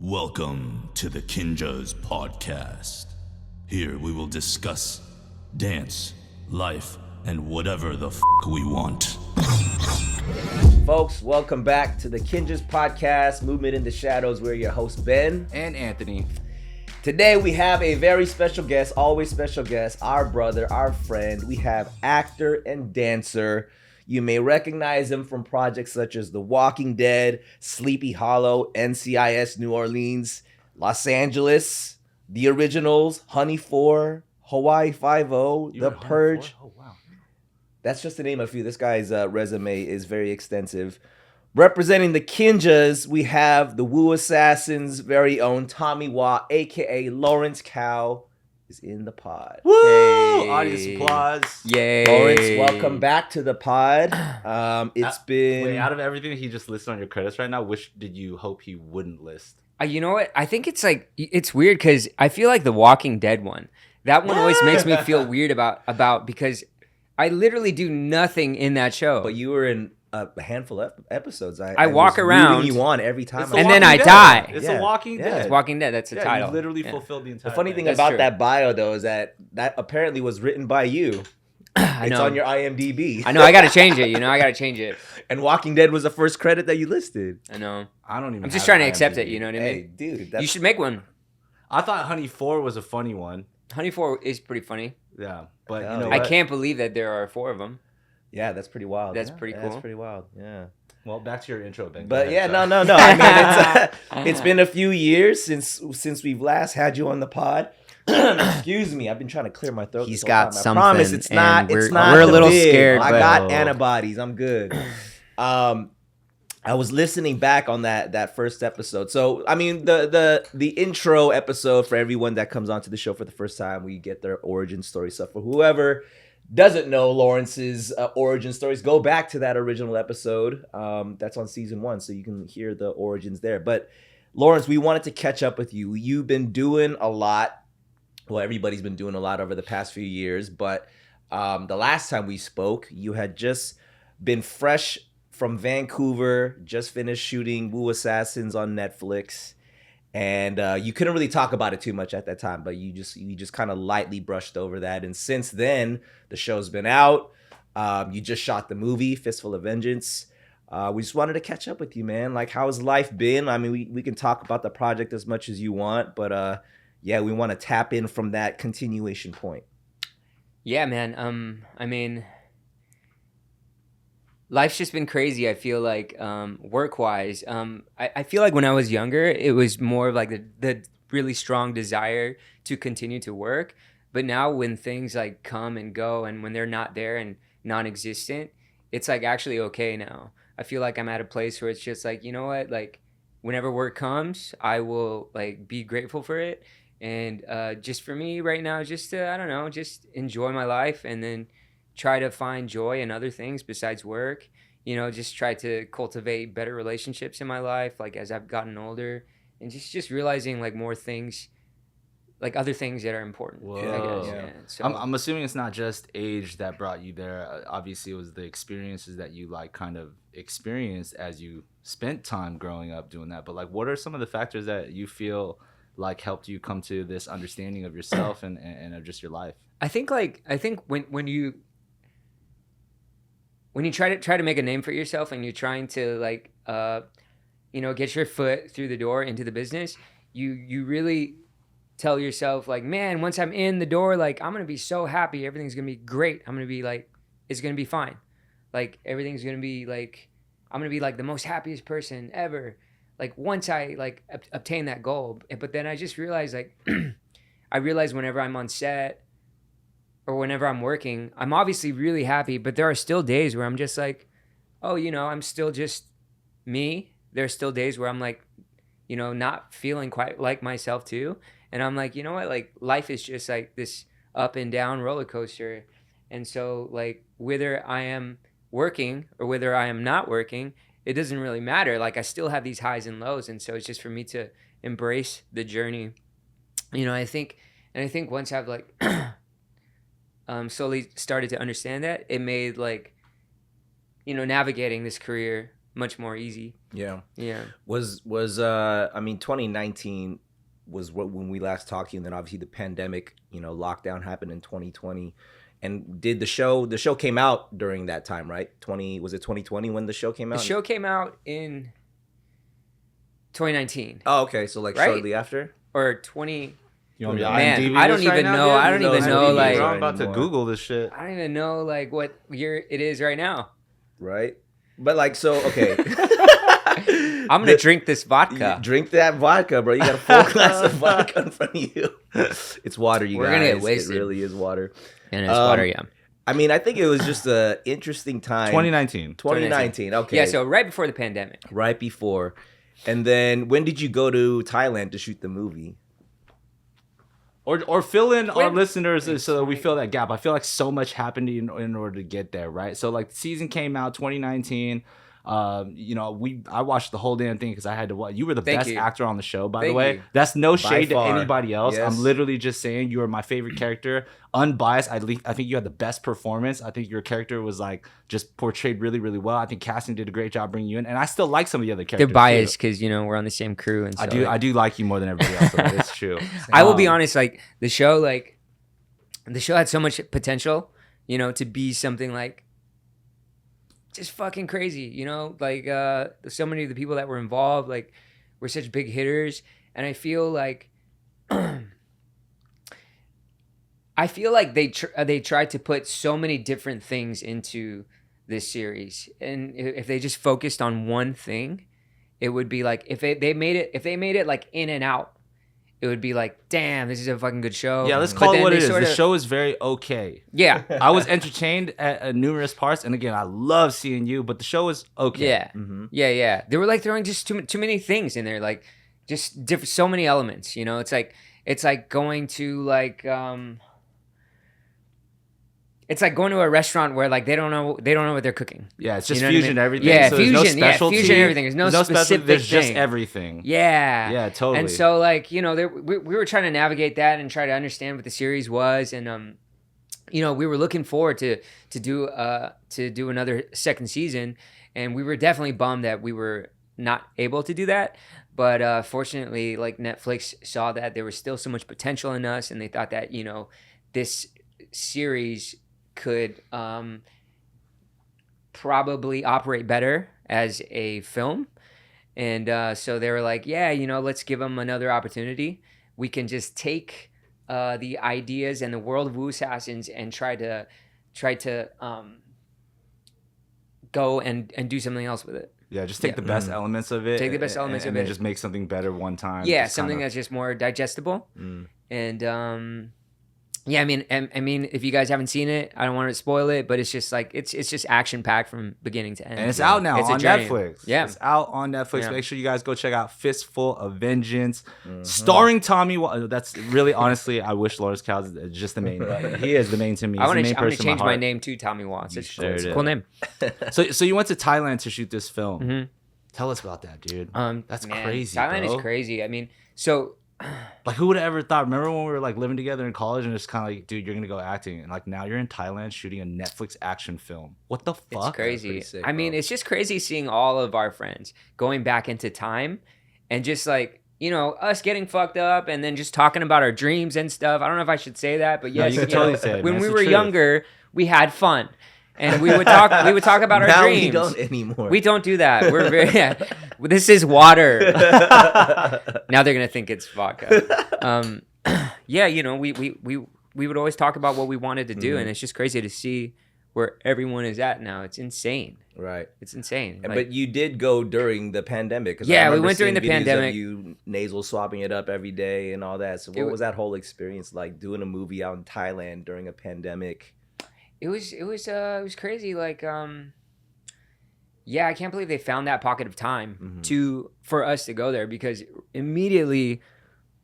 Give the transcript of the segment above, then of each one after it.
Welcome to the KINJAZ Podcast. Here we will discuss dance, life, and whatever the we want. Folks, welcome back to the KINJAZ Podcast, Movement in the Shadows. We're your hosts, Ben and Anthony. Today we have a very special guest, always special guest, our brother, our friend. We have actor and dancer. You may recognize him from projects such as The Walking Dead, Sleepy Hollow, NCIS New Orleans, Los Angeles, The Originals, Honey 4, Hawaii Five-0, The Purge. Oh, wow. That's just to name a few. This guy's resume is very extensive. Representing the KINJAZ, we have the Wu Assassin's very own Tommy Wah, a.k.a. Lawrence Cow, is in the pod. Woo! Hey. Audience applause. Yay. Lawrence, welcome back to the pod. It's been... Wait, out of everything he just listed on your credits right now, which did you hope he wouldn't list? You know what? I think it's weird because I feel like the Walking Dead one. That one always makes me feel weird about because I literally do nothing in that show. But you were in a handful of episodes. I walk was around. rooting you on every time. And then I die. It's Yeah. a Walking Yeah. Dead. It's Walking Dead. That's the title. You literally fulfilled the entire The funny thing That's about true. that bio, though, is that apparently was written by you. It's know. on your IMDb. I know. I got to change it. I got to change it. And Walking Dead was the first credit that you listed. I know. I don't even I'm just have trying to accept IMDb. it. You know what I mean? Hey, dude. That's... You should make one. I thought Honey 4 was a funny one. Honey 4 is pretty funny. Yeah. But Oh, you know yeah. what? I can't believe that there are 4 of them. Yeah, that's pretty wild. That's Yeah, pretty That's cool. pretty wild. Yeah. Well, back to your intro, Ben. Go But ahead, yeah, sorry. no. I mean, it's been a few years since we've last had you on the pod. Excuse me, I've been trying to clear my throat. He's this whole got time. something, I promise it's not. and It's we're- not. we're a the little big. scared, I but- got antibodies. I'm good. I was listening back on that first episode. So I mean, the intro episode for everyone that comes onto the show for the first time, we get their origin story. So for whoever doesn't know Lawrence's origin stories, go back to that original episode. That's on season 1, so you can hear the origins there. But Lawrence, we wanted to catch up with you. You've been doing a lot. Well, everybody's been doing a lot over the past few years. But the last time we spoke, you had just been fresh from Vancouver, just finished shooting Wu Assassins on Netflix. And you couldn't really talk about it too much at that time, but you just kind of lightly brushed over that. And since then, the show's been out. You just shot the movie, Fistful of Vengeance. We just wanted to catch up with you, man. Like, how's life been? I mean, we can talk about the project as much as you want, but yeah, we want to tap in from that continuation point. Yeah, man. I mean, life's just been crazy. I feel like work-wise. I feel like when I was younger, it was more of like the really strong desire to continue to work. But now when things like come and go, and when they're not there and non-existent, it's like actually okay now. I feel like I'm at a place where it's just like, you know what, like whenever work comes, I will like be grateful for it. And just for me right now, just to, I don't know, just enjoy my life and then try to find joy in other things besides work. Just try to cultivate better relationships in my life, like as I've gotten older, and just realizing like more things, like other things that are important. Whoa. I guess. Yeah. Yeah. So, I'm assuming it's not just age that brought you there. Obviously, it was the experiences that you like kind of experienced as you spent time growing up doing that. But like, what are some of the factors that you feel like helped you come to this understanding of yourself and of just your life? I think when you try to make a name for yourself and you're trying to like get your foot through the door into the business, you really tell yourself like, man, once I'm in the door, like I'm gonna be so happy, everything's gonna be great, I'm gonna be like, it's gonna be fine, like everything's gonna be like, I'm gonna be like the most happiest person ever, like once I like obtain that goal. But then I just realized like I realize whenever I'm on set or whenever I'm working, I'm obviously really happy, but there are still days where I'm just like, oh, I'm still just me. There's still days where I'm like, not feeling quite like myself too. And I'm like, you know what? Like life is just like this up and down roller coaster. And so like whether I am working or whether I am not working, it doesn't really matter. Like I still have these highs and lows. And so it's just for me to embrace the journey. I think once I've like slowly started to understand that, it made like, navigating this career much more easy. Yeah. Yeah. I mean, 2019 was when we last talked to you, and then obviously the pandemic, lockdown happened in 2020. And did the show came out during that time, right? Was it 2020 when the show came out? The show came out in 2019. Oh, okay. So like right? Shortly after? Or 20. You want me to Man, IMDb I don't this right even now, know. dude? I don't even know, like- I'm about to Google this shit. I don't even know like what year it is right now. Right? But like, so, okay. I'm going to drink this vodka. You drink that vodka, bro. You got a full glass of vodka in front of you. It's water, you We're guys. gonna get wasted. It really is water. And it's water, yeah. I mean, I think it was just an interesting time. 2019. 2019, okay. Yeah, so right before the pandemic. Right before. And then when did you go to Thailand to shoot the movie? Or fill in our listeners so that we fill that gap. I feel like so much happened in order to get there, right? So like the season came out 2019. I watched the whole damn thing because I had to watch. You were the best actor on the show, by the way. That's no shade to anybody else. Yes. I'm literally just saying you were my favorite character. Unbiased, I think you had the best performance. I think your character was like just portrayed really, really well. I think casting did a great job bringing you in, and I still like some of the other characters. They're biased because we're on the same crew, and so, I do like you more than everybody else. So that is true. I will be honest, like the show had so much potential, to be something like just fucking crazy, like so many of the people that were involved like were such big hitters, and I feel like they tried to put so many different things into this series, and if they just focused on one thing, it would be like if they made it like In and Out, it would be like, damn, this is a fucking good show. Yeah, let's call it what it is. The show is very okay. Yeah. I was entertained at numerous parts, and again, I love seeing you, but the show is okay. Yeah. Mm-hmm. Yeah. They were like throwing just too many things in there, like just different, so many elements. It's like going to like it's like going to a restaurant where like they don't know what they're cooking. Yeah, it's just fusion what I mean? Everything. Yeah, so fusion. There's no specialty. Fusion everything. There's no specific There's thing. just everything. Yeah. Yeah, totally. And so like we were trying to navigate that and try to understand what the series was, and we were looking forward to do another second season, and we were definitely bummed that we were not able to do that. But fortunately, like Netflix saw that there was still so much potential in us, and they thought that this series could probably operate better as a film, and so they were like, yeah, let's give them another opportunity. We can just take the ideas and the world of Wu Assassins and try to go and do something else with it. Yeah, just take the best elements of it. Take the best elements of and it. then just make something better one time. Yeah, something that's just more digestible. And yeah, I mean, if you guys haven't seen it, I don't want to spoil it, but it's just like it's just action packed from beginning to end. And it's out now on Netflix. Yeah, it's out on Netflix. Yeah. Make sure you guys go check out Fistful of Vengeance, starring Tommy. That's really, honestly, I wish Lawrence Cowles is just the main. He is the main to me. I want to change my name to Tommy Wah. It's a cool name. So you went to Thailand to shoot this film. Mm-hmm. Tell us about that, dude. That's crazy. Thailand bro. is crazy. I mean, so. Like, who would have ever thought? Remember when we were like living together in college and it's kind of like, dude, you're gonna go acting, and like now you're in Thailand shooting a Netflix action film. What the fuck? It's crazy. Sick, I mean, it's just crazy seeing all of our friends going back into time and just like us getting fucked up and then just talking about our dreams and stuff. I don't know if I should say that, but yes, you can totally say it. When man. we It's were the truth. younger, we had fun. And we would talk about our now dreams. We don't anymore. We don't do that. We're very this is water. Now they're gonna think it's vodka. Yeah, we would always talk about what we wanted to do, and it's just crazy to see where everyone is at now. It's insane. Right. It's insane. Like, But you did go during the pandemic. 'Cause I Yeah, we remember went during seeing the videos pandemic. Of you nasal swapping it up every day and all that. So what was that whole experience like doing a movie out in Thailand during a pandemic? It was crazy. Like, yeah, I can't believe they found that pocket of time for us to go there, because immediately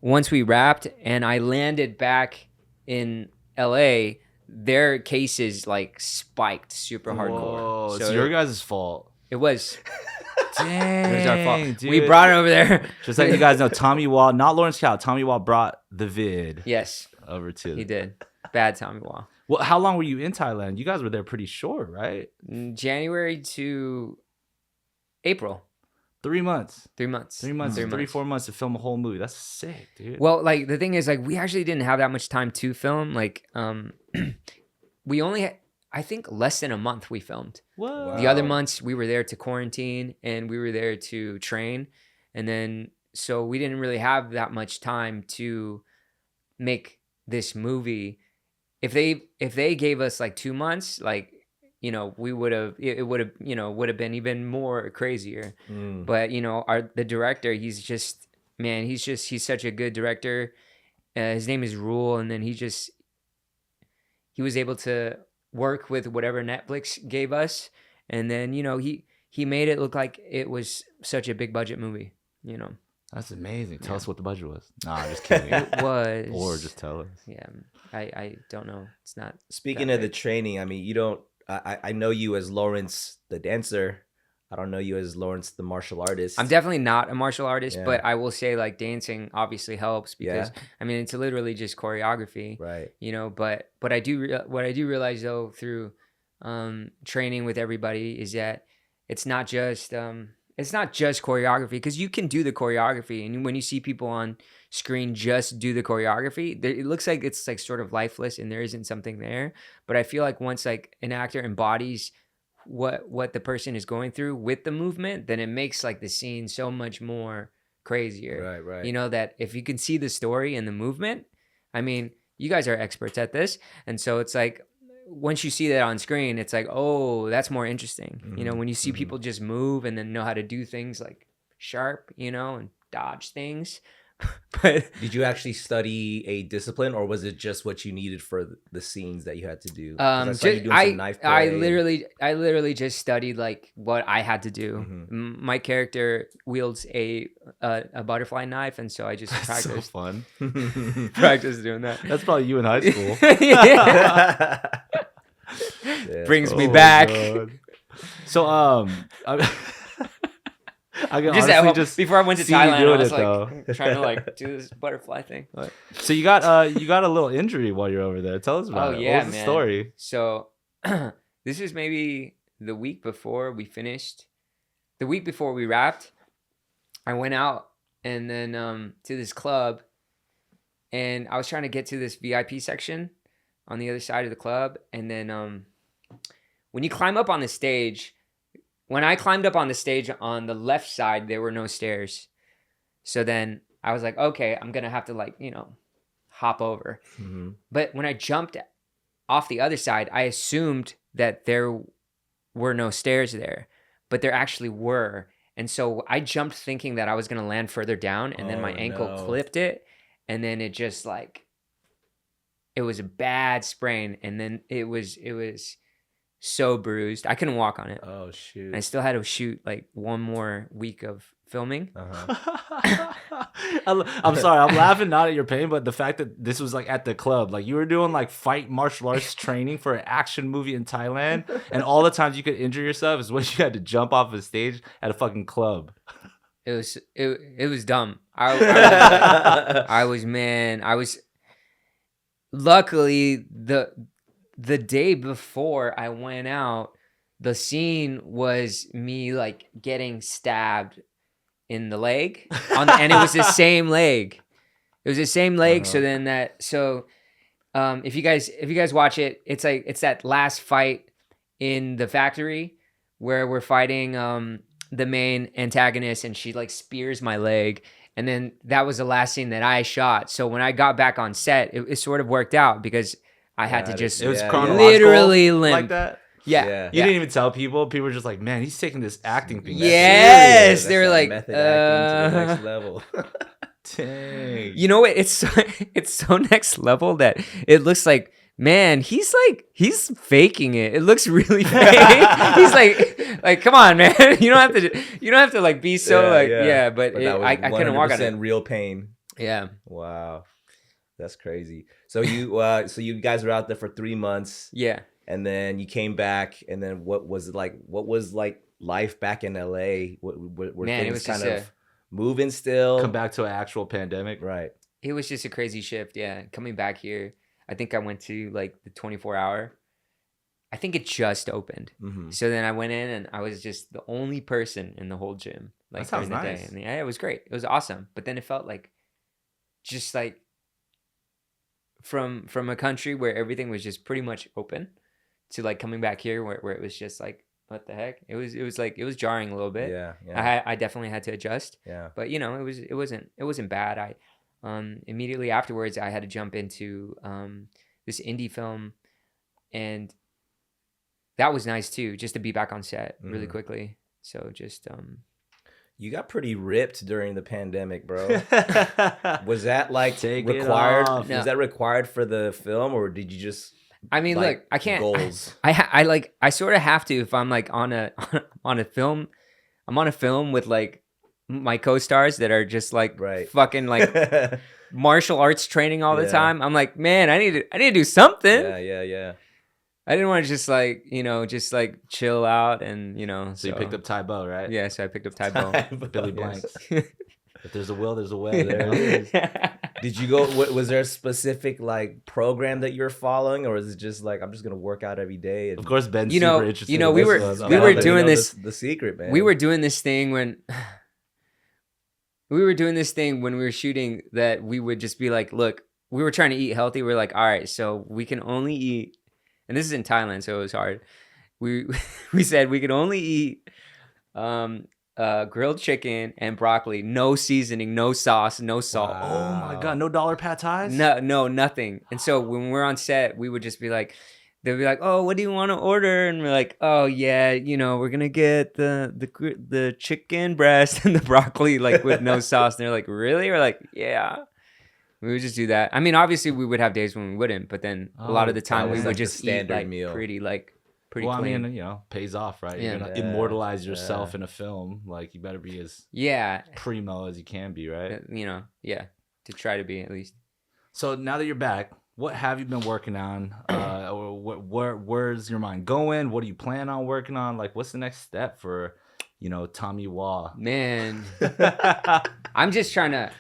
once we wrapped and I landed back in LA, their cases like spiked super hardcore. So it's your guys' fault. It was. Dang, It was our fault. dude. We brought it over there. Just like you guys know, Tommy Wall, not Lawrence Cowles, Tommy Wall brought the vid Yes, over to. he did. Bad Tommy Wah. Well, how long were you in Thailand? You guys were there pretty short, right? January to April. 3 months. 3 months. 3 months. 4 months to film a whole movie. That's sick, dude. Well, like the thing is, like we actually didn't have that much time to film. Like, we only had, I think, less than a month we filmed. What? The other months we were there to quarantine and we were there to train, and then so we didn't really have that much time to make this movie. If they gave us like 2 months, like, you know, we would have, it would have, you know, would have been even more crazier. But, you know, the director, he's just, man, he's such a good director. His name is Rule. And then he was able to work with whatever Netflix gave us. And then, you know, he made it look like it was such a big budget movie, you know. That's amazing. Tell us what the budget was. Nah, I'm just kidding. It was. Or just tell us. Yeah. I don't know. It's not. Speaking of the training, I mean, you don't, I know you as Lawrence the dancer. I don't know you as Lawrence the martial artist. I'm definitely not a martial artist, Yeah. but I will say like dancing obviously helps because I mean it's literally just choreography, right. you know. But what I do realize though through training with everybody is that it's not just choreography, because you can do the choreography, and when you see people on screen just do the choreography, it looks like it's like sort of lifeless and there isn't something there. But I feel like once like an actor embodies what the person is going through with the movement, then it makes like the scene so much more crazier. Right. You know, that if you can see the story and the movement, I mean, you guys are experts at this, and so it's like once you see that on screen, it's like, oh, that's more interesting. You know, when you see people just move and then know how to do things like sharp, you know, and dodge things. But did you actually study a discipline, or was it just what you needed for the scenes that you had to do? I saw you doing some knife I play. literally just studied like what I had to do. My character wields a butterfly knife, and so I just That's practiced. so fun. Practice doing that. That's probably you in high school. Yeah. Brings me Oh my back. God. So I can Just honestly just before I went to see you Thailand, I doing was it, like though. trying to like do this butterfly thing. So you got a little injury while you're over there. Tell us about it. Yeah, What was the man. story? So this is maybe the week before we finished. The week before we wrapped, I went out and then to this club, and I was trying to get to this VIP section on the other side of the club. And then when you climb up on the stage, when I climbed up on the stage on the left side, there were no stairs. So then I was like, okay, I'm going to have to like, you know, hop over. But when I jumped off the other side, I assumed that there were no stairs there, but there actually were. And so I jumped thinking that I was going to land further down, and then my ankle clipped it. And then it just like, it was a bad sprain. And then it was so bruised. I couldn't walk on it. Oh shoot! And I still had to shoot like one more week of filming. I'm sorry. I'm laughing not at your pain, but the fact that this was like at the club, like you were doing like fight martial arts training for an action movie in Thailand, and all the times you could injure yourself is when you had to jump off a stage at a fucking club. It was dumb. I was luckily the day before I went out, the scene was me like getting stabbed in the leg and it was the same leg. It was the same leg. So then if you guys watch it, it's like, it's that last fight in the factory where we're fighting the main antagonist, and she like spears my leg. And then that was the last scene that I shot. So when I got back on set, it sort of worked out because I had to just It was literally limp. like that. Yeah. You didn't even tell people. People were just like, man, he's taking this acting thing. Yes, That's they were that like, method acting to the next level. Dang. You know what? It's so next level that it looks like, man, he's faking it. It looks really fake. He's like, come on, man. You don't have to like be so but I couldn't walk on it. Real pain. Yeah. Wow. That's crazy. So you guys were out there for 3 months. Yeah. And then you came back, and then what was it like? What was like life back in LA? Were Man, it things was kind just of moving still? Come back to an actual pandemic. Right. It was just a crazy shift. Yeah. Coming back here, I think I went to like the 24 hour. I think it just opened. Mm-hmm. So then I went in and I was just the only person in the whole gym. Like That sounds during the nice. day. And yeah, it was great. It was awesome. But then it felt like just like from a country where everything was just pretty much open to like coming back here where it was just like, what the heck? It was like it was jarring a little bit. Yeah. I definitely had to adjust. Yeah. But you know, it wasn't bad. I immediately afterwards I had to jump into this indie film, and that was nice too, just to be back on set really quickly. So just You got pretty ripped during the pandemic, bro. Was that like Take it required? off. No. Was that required for the film, or did you just? I mean, like, look, I can't. goals. I sort of have to if I'm like on a film. I'm on a film with like my co-stars that are just like Right. fucking like yeah, martial arts training all the Yeah. time. I'm like, man, I need to do something. yeah. I didn't want to just like just like chill out and So you picked up Tybo, right? Yeah, so I picked up Tybo. Billy Yes. Blanks. If there's a will, there's a way. There it is. Did you go? Was there a specific like program that you're following, or is it just like I'm just gonna work out every day? And Of course, Ben's You know- super interested. you know, in we this were- one. I'm we not were letting let me doing know this- the secret, man. We were doing this thing when we were shooting that we would just be like, look, we were trying to eat healthy. We're like, all right, so we can only eat, and this is in Thailand, so it was hard. We said we could only eat grilled chicken and broccoli, no seasoning, no sauce, no salt. Oh my god, no dollar pad thais? No, nothing. And so when we're on set, we would just be like, they'd be like, "Oh, what do you want to order?" And we're like, "Oh yeah, we're gonna get the chicken breast and the broccoli like with no sauce." And they're like, "Really?" We're like, "Yeah." We would just do that. I mean, obviously we would have days when we wouldn't, but then a lot of the time that we was would like the just eat standard like meal. pretty Well, clean. I mean, pays off, right? Yeah. You're gonna Yeah, immortalize yourself yeah. in a film. Like, you better be as Yeah, primo as you can be, right? yeah, to try to be at least. So now that you're back, what have you been working on? Or where's your mind going? What do you plan on working on? Like, what's the next step for, Tommy Wah? Man, I'm just trying to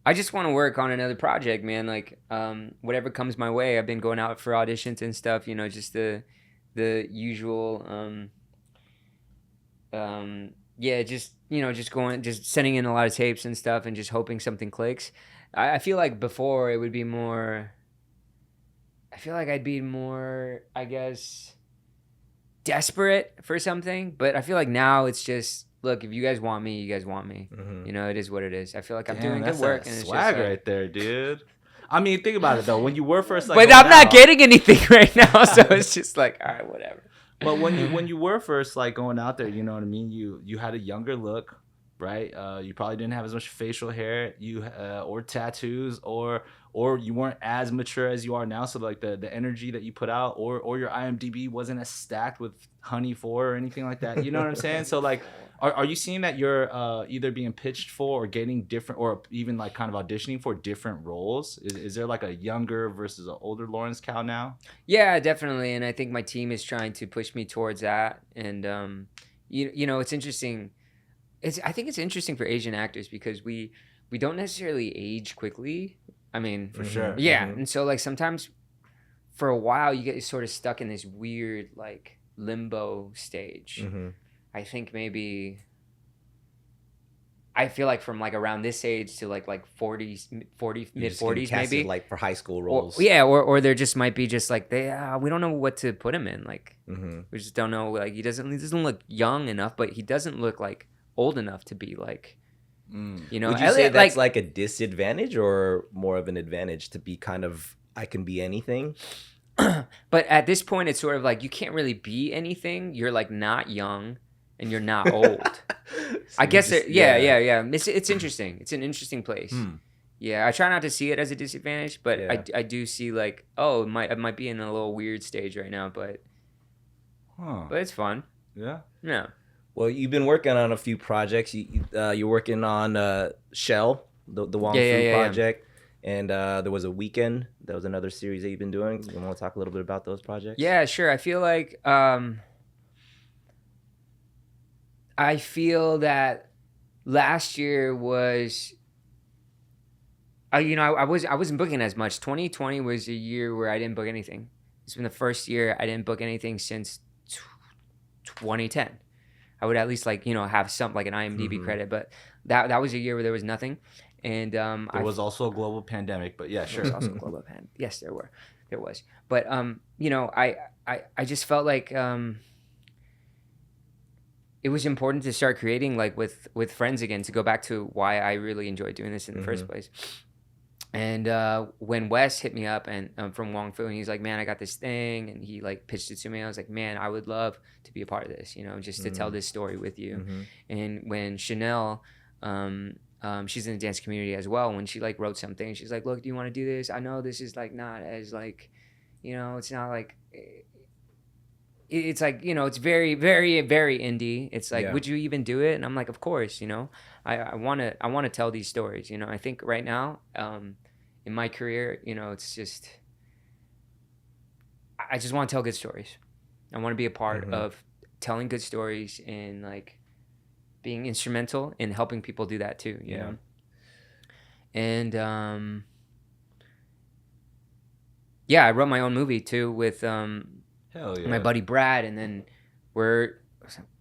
I just want to work on another project, man. Like, whatever comes my way. I've been going out for auditions and stuff. Just the usual. Just sending in a lot of tapes and stuff, and just hoping something clicks. I feel like before it would be more. I feel like I'd be more, I guess, desperate for something, but I feel like now it's just. Look, if you guys want me, you guys want me. Mhm. It is what it is. I feel like I'm Damn, doing good that's work, that and it's swag just like, right there, dude. I mean, think about it though. When you were first, like, but going I'm not out- getting anything right now, so it's just like, all right, whatever. But when you were first like going out there, you know what I mean. You had a younger look, right? You probably didn't have as much facial hair, or tattoos, or you weren't as mature as you are now. So like the energy that you put out, or your IMDb wasn't as stacked with Honey 4 or anything like that. You know what I'm saying? So like, are you seeing that you're either being pitched for or getting different, or even like kind of auditioning for different roles? Is there like a younger versus an older Lawrence Cow now? Yeah, definitely, and I think my team is trying to push me towards that. And it's interesting. I think it's interesting for Asian actors because we don't necessarily age quickly. I mean, For sure. yeah, Mhm. and so like sometimes for a while you get sort of stuck in this weird like limbo stage. Mhm. I think maybe I feel like from like around this age to like 40s, You mid just getting 40s casted, maybe. like for high school Or, roles. yeah, or there just might be just like we don't know what to put him in. Like Mm-hmm. we just don't know. Like he doesn't look young enough, but he doesn't look like old enough to be like Would you say Elliot, that's like a disadvantage or more of an advantage to be kind of I can be anything? But at this point, it's sort of like you can't really be anything. You're like not young, and you're not old. So I you guess. just- Yeah. It's interesting. It's an interesting place. Hmm. Yeah, I try not to see it as a disadvantage, but Yeah. I do see like, oh, I might be in a little weird stage right now, but it's fun. Yeah. Yeah. Well, you've been working on a few projects. You're working on Shell, the Wong Fu Yeah. project, and there was a Weekend. That was another series that you've been doing. You want to talk a little bit about those projects? Yeah, sure. I feel like I feel that last year was I wasn't booking as much. 2020 was a year where I didn't book anything. It's been the first year I didn't book anything since 2010. I would at least like, have some like an IMDb credit, but that was a year where there was nothing. And there was also a global pandemic, but yeah, sure. There was also a global pandemic. Yes, there was. But I just felt like it was important to start creating like with friends again, to go back to why I really enjoyed doing this in the first place. And when Wes hit me up and from Wong Fu, and he's like, man, I got this thing, and he like pitched it to me. I was like, man, I would love to be a part of this, just to tell this story with you. And when Chanel, she's in the dance community as well, when she like wrote something, she's like, look, do you want to do this? I know this is like not as like, it's not like, it's like, it's very, very, very indie. It's like, would you even do it? And I'm like, of course, I want to tell these stories. I think right now, in my career, it's just, I just want to tell good stories. I want to be a part of telling good stories and like being instrumental in helping people do that too, you know? And, I wrote my own movie too with, Hell yeah. my buddy Brad, and then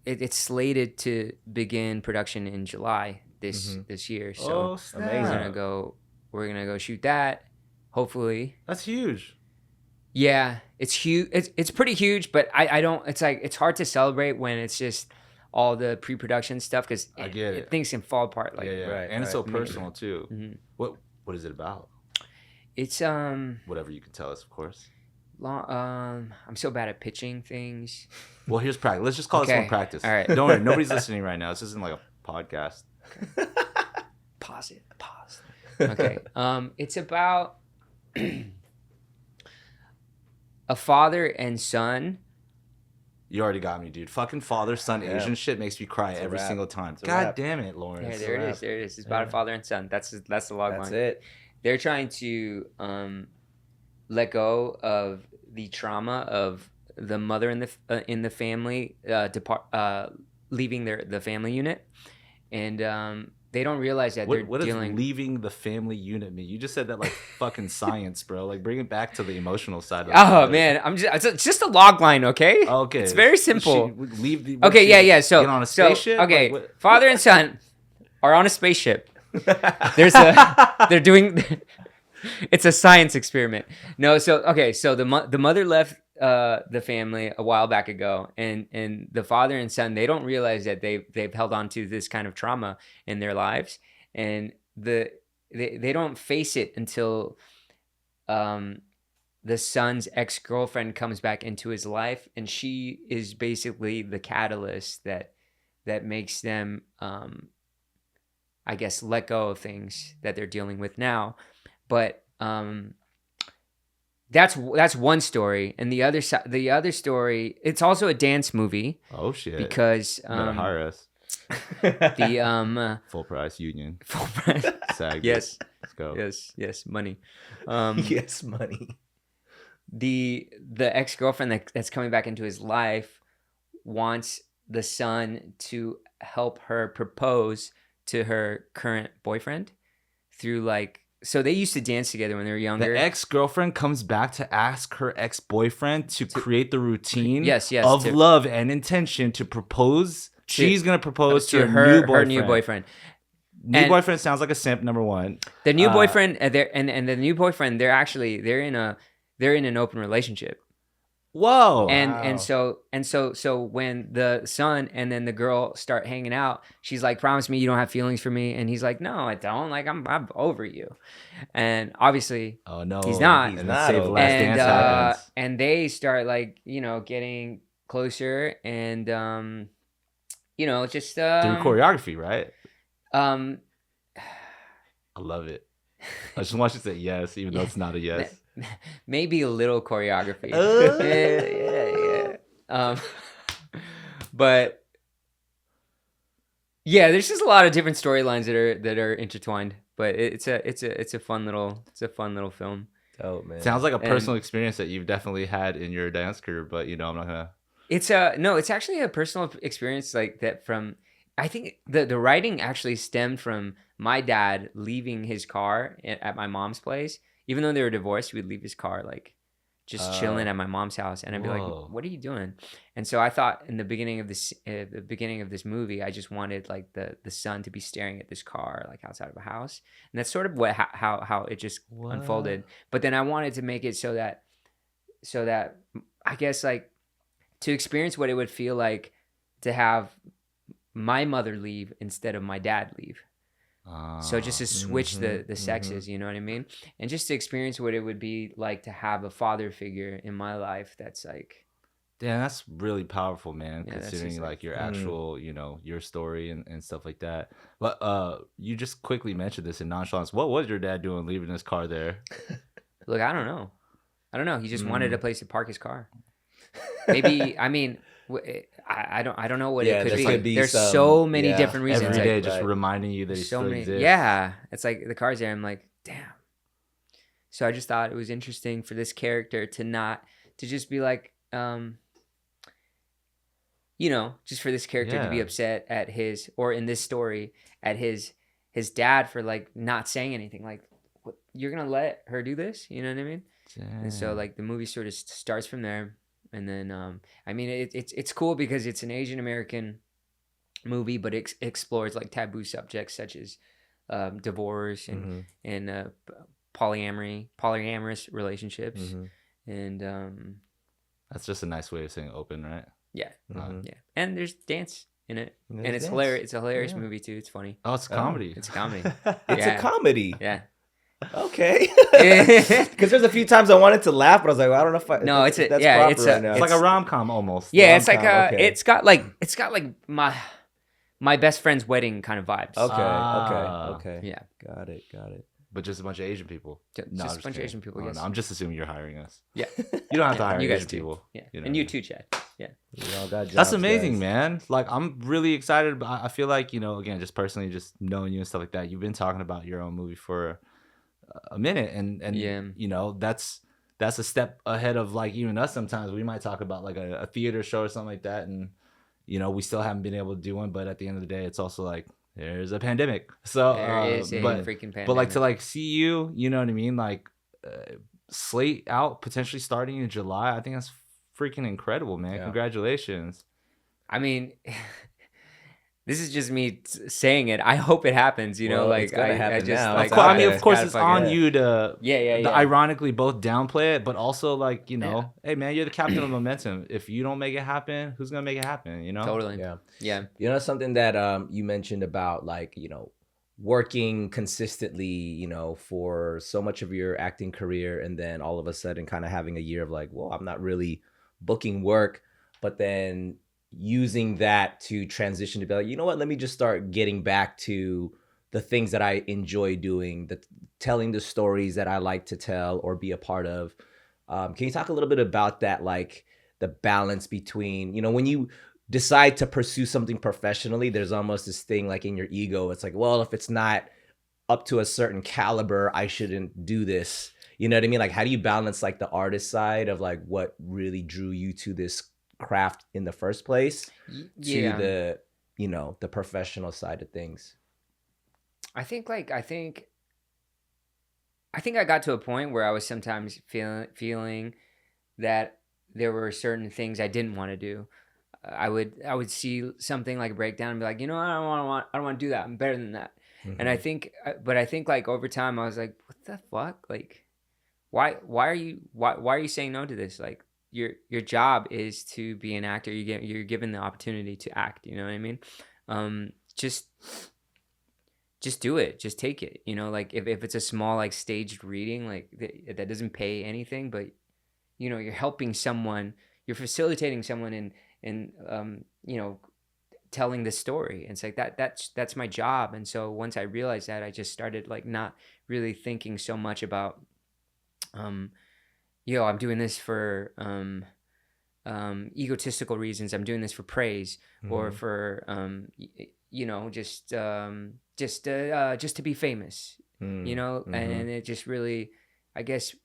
it's slated to begin production in July this year. So we're gonna go shoot that. Hopefully, that's huge. Yeah, it's huge. It's pretty huge, but I don't. It's like it's hard to celebrate when it's just all the pre-production stuff because things can fall apart. Like right, and it's so personal too. What is it about? It's whatever you can tell us, of course. I'm so bad at pitching things. Well, here's practice. Let's just call this one practice. All right. Don't worry. Nobody's listening right now. This isn't like a podcast. Pause it. Okay. It's about a father and son. You already got me, dude. Fucking father-son Asian shit makes me cry every single time. God damn it, Lawrence. Yeah, there it is. It's about a father and son. That's the log line. That's it. They're trying to let go of the trauma of the mother in the family leaving the family unit, and they don't realize that what does leaving the family unit mean? You just said that like fucking science, bro. Like bring it back to the emotional side of it. Man, it's just a log line, okay? Okay. It's very simple. Yeah. So get on a spaceship? Okay. Like, father and son are on a spaceship. They're doing it's a science experiment. No, so the mother left the family a while back ago, and the father and son, they don't realize that they've held on to this kind of trauma in their lives, and they don't face it until the son's ex-girlfriend comes back into his life, and she is basically the catalyst that makes them I guess let go of things that they're dealing with now. But that's one story, and the other story, it's also a dance movie. Oh shit! Because better hire us. The full price union. Full price. SAG. Yes. Let's go. Yes, money. Yes, money. The ex-girlfriend that's coming back into his life wants the son to help her propose to her current boyfriend through like. So they used to dance together when they were younger. The ex-girlfriend comes back to ask her ex-boyfriend to create the routine of love and intention to propose. She's going to propose to her new boyfriend. New boyfriend sounds like a simp, number one. The new boyfriend, and the new boyfriend, they're in an open relationship. Whoa. And so when the son and then the girl start hanging out, she's like, promise me you don't have feelings for me. And he's like, no, I don't. Like, I'm over you. And obviously, oh no, he's not. And Save the Last Dance happens. And they start like, getting closer and, just through choreography, right? I love it. I just want you to say yes, even though it's not a yes. Maybe a little choreography. Yeah. But yeah, there's just a lot of different storylines that are intertwined. But it's a fun little film. Oh man, sounds like a personal experience that you've definitely had in your dance career. But I'm not gonna. It's actually a personal experience like that. From I think the writing actually stemmed from my dad leaving his car at my mom's place. Even though they were divorced, he would leave his car like just chilling at my mom's house, and I'd be like, "What are you doing?" And so I thought in the beginning of this movie, I just wanted like the son to be staring at this car like outside of a house, and that's sort of how it just unfolded. But then I wanted to make it so that I guess like to experience what it would feel like to have my mother leave instead of my dad leave. So just to switch the sexes, you know what I mean? And just to experience what it would be like to have a father figure in my life that's like... Damn, that's really powerful, man, Yeah, considering like your actual, you know, your story and stuff like that. But you just quickly mentioned this in nonchalance. What was your dad doing leaving his car there? Look, I don't know. He just wanted a place to park his car. Maybe, I mean... I don't know what it could be. There's so many different reasons. Every day, just reminding you that he still exists. Yeah, it's like the car's there. I'm like, damn. So I just thought it was interesting for this character to just be like, you know, just for this character to be upset at his, or in this story, at his dad for like not saying anything. Like, what, you're gonna let her do this? You know what I mean? Damn. And so like the movie sort of starts from there. And then, I mean, it's cool because it's an Asian American movie, but it explores like taboo subjects such as divorce and polyamorous relationships, and that's just a nice way of saying open, right? Yeah, yeah. And there's dance in it, and it's hilarious. It's a hilarious movie too. It's funny. Oh, it's a comedy. It's a comedy. It's a comedy. Yeah. Okay. Because there's a few times I wanted to laugh, but I was like, well, I don't know if that's proper it's right now. It's like a rom-com almost. Yeah, it's like it's got like my best friend's wedding kind of vibes. Okay. Yeah. Got it. But just a bunch of Asian people. Just a bunch of Asian people, yes. No, I'm just assuming you're hiring us. Yeah. You don't have to hire you guys Asian people. Yeah. You know? And you too, Chad. Yeah. We all got jobs, That's amazing, guys. man. Like, I'm really excited. But I feel like, you know, again, just personally, just knowing you and stuff like that, you've been talking about your own movie for a minute. And you know, that's a step ahead of like even us sometimes. We might talk about like a theater show or something like that. And, you know, we still haven't been able to do one. But at the end of the day, it's also like, there's a pandemic. So there is a freaking pandemic. But like to like see you, you know what I mean? Like Slate Out potentially starting in July. I think that's freaking incredible, man. Yeah. Congratulations. I mean, this is just me saying it. I hope it happens, you know, like I just now. like I mean, of course it's on you to yeah. ironically both downplay it, but also like, you know, hey man, you're the captain of momentum. If you don't make it happen, who's gonna make it happen? You know? Totally. Yeah. You know, something that you mentioned about like, you know, working consistently, you know, for so much of your acting career, and then all of a sudden kind of having a year of like, well, I'm not really booking work, but then using that to transition to be like, you know what, let me just start getting back to the things that I enjoy doing, telling the stories that I like to tell or be a part of. Can you talk a little bit about that, like the balance between, you know, when you decide to pursue something professionally, there's almost this thing like in your ego, it's like, well, if it's not up to a certain caliber, I shouldn't do this. You know what I mean? Like, how do you balance like the artist side of like what really drew you to this craft in the first place to the, you know, the professional side of things? I think I got to a point where I was sometimes feeling that there were certain things I didn't want to do. I would see something like a breakdown and be like, you know, I don't want to do that. I'm better than that. Mm-hmm. And I think like over time I was like, what the fuck? Like, why are you saying no to this? Like, your job is to be an actor. You're given the opportunity to act. You know what I mean? Just do it. Just take it. You know, like if it's a small like staged reading, like that doesn't pay anything, but you know, you're helping someone. You're facilitating someone in you know, telling this story. And it's like that's my job. And so once I realized that, I just started like not really thinking so much about I'm doing this for egotistical reasons. I'm doing this for praise, or for you know, just to be famous. You know, and it just really, I guess,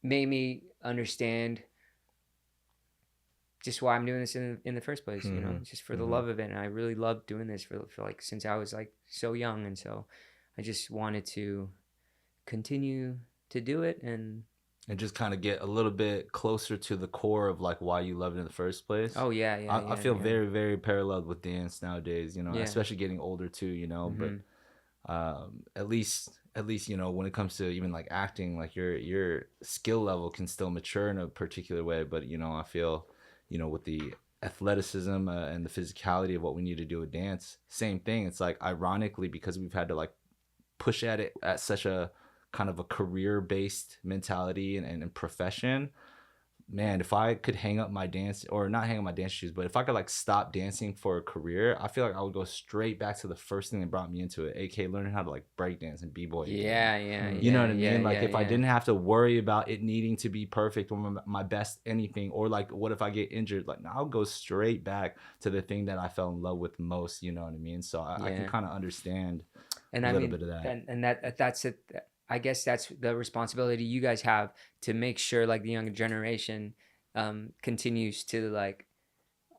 made me understand just why I'm doing this in the first place. You know, just for the love of it. And I really loved doing this for like since I was like so young, and so I just wanted to continue to do it. And and just kind of get a little bit closer to the core of like why you love it in the first place. Oh yeah, yeah. I feel very, very paralleled with dance nowadays, you know, Yeah. especially getting older too, you know, but at least you know, when it comes to even like acting, like your skill level can still mature in a particular way, but you know, I feel, you know, with the athleticism and the physicality of what we need to do with dance, same thing. It's like, ironically, because we've had to like push at it at such a kind of a career based mentality and profession, man, if I could hang up my dance, or not hang up my dance shoes, but if I could like stop dancing for a career, I feel like I would go straight back to the first thing that brought me into it, aka learning how to like break dance and b-boy. Yeah. You know what I mean? Like if I didn't have to worry about it needing to be perfect or my best anything, or like what if I get injured, like I'll go straight back to the thing that I fell in love with most, you know what I mean? So I can kind of understand and a I little mean, bit of that. and that's it. I guess that's the responsibility you guys have to make sure like the younger generation continues to like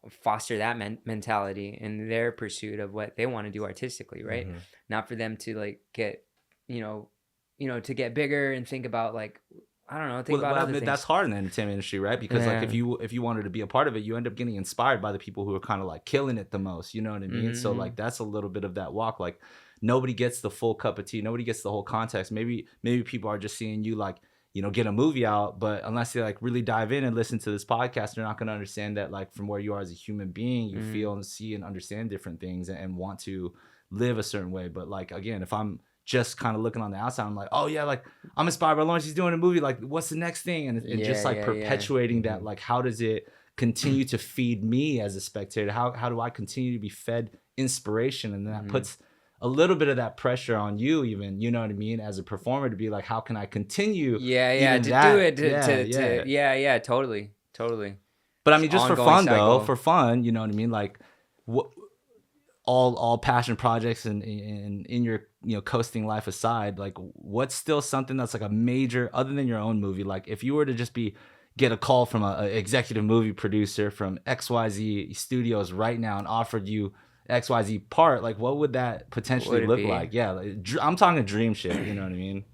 foster that mentality in their pursuit of what they want to do artistically, right? Not for them to like get, you know, to get bigger and think about like, I don't know, think about other things. That's hard in the entertainment industry, right? Because like if you wanted to be a part of it, you end up getting inspired by the people who are kind of like killing it the most, you know what I mean? So like that's a little bit of that walk. Like nobody gets the full cup of tea, nobody gets the whole context. Maybe people are just seeing you like, you know, get a movie out, but unless they like really dive in and listen to this podcast, they're not going to understand that like from where you are as a human being, you feel and see and understand different things and want to live a certain way. But like, again, if I'm just kind of looking on the outside, I'm like, oh yeah, like I'm inspired by Lawrence, he's doing a movie, like what's the next thing? And just like perpetuating that, like how does it continue to feed me as a spectator? How do I continue to be fed inspiration? And then that puts a little bit of that pressure on you, even, you know what I mean, as a performer, to be like, how can I continue? To do it, totally. But I mean, just for fun cycle. though, for fun, you know what I mean, like all passion projects and in your, you know, coasting life aside, like what's still something that's like a major, other than your own movie, like if you were to just get a call from a executive movie producer from XYZ Studios right now and offered you XYZ part, like what would that potentially look like? Yeah, like, I'm talking dream shit, you know what I mean?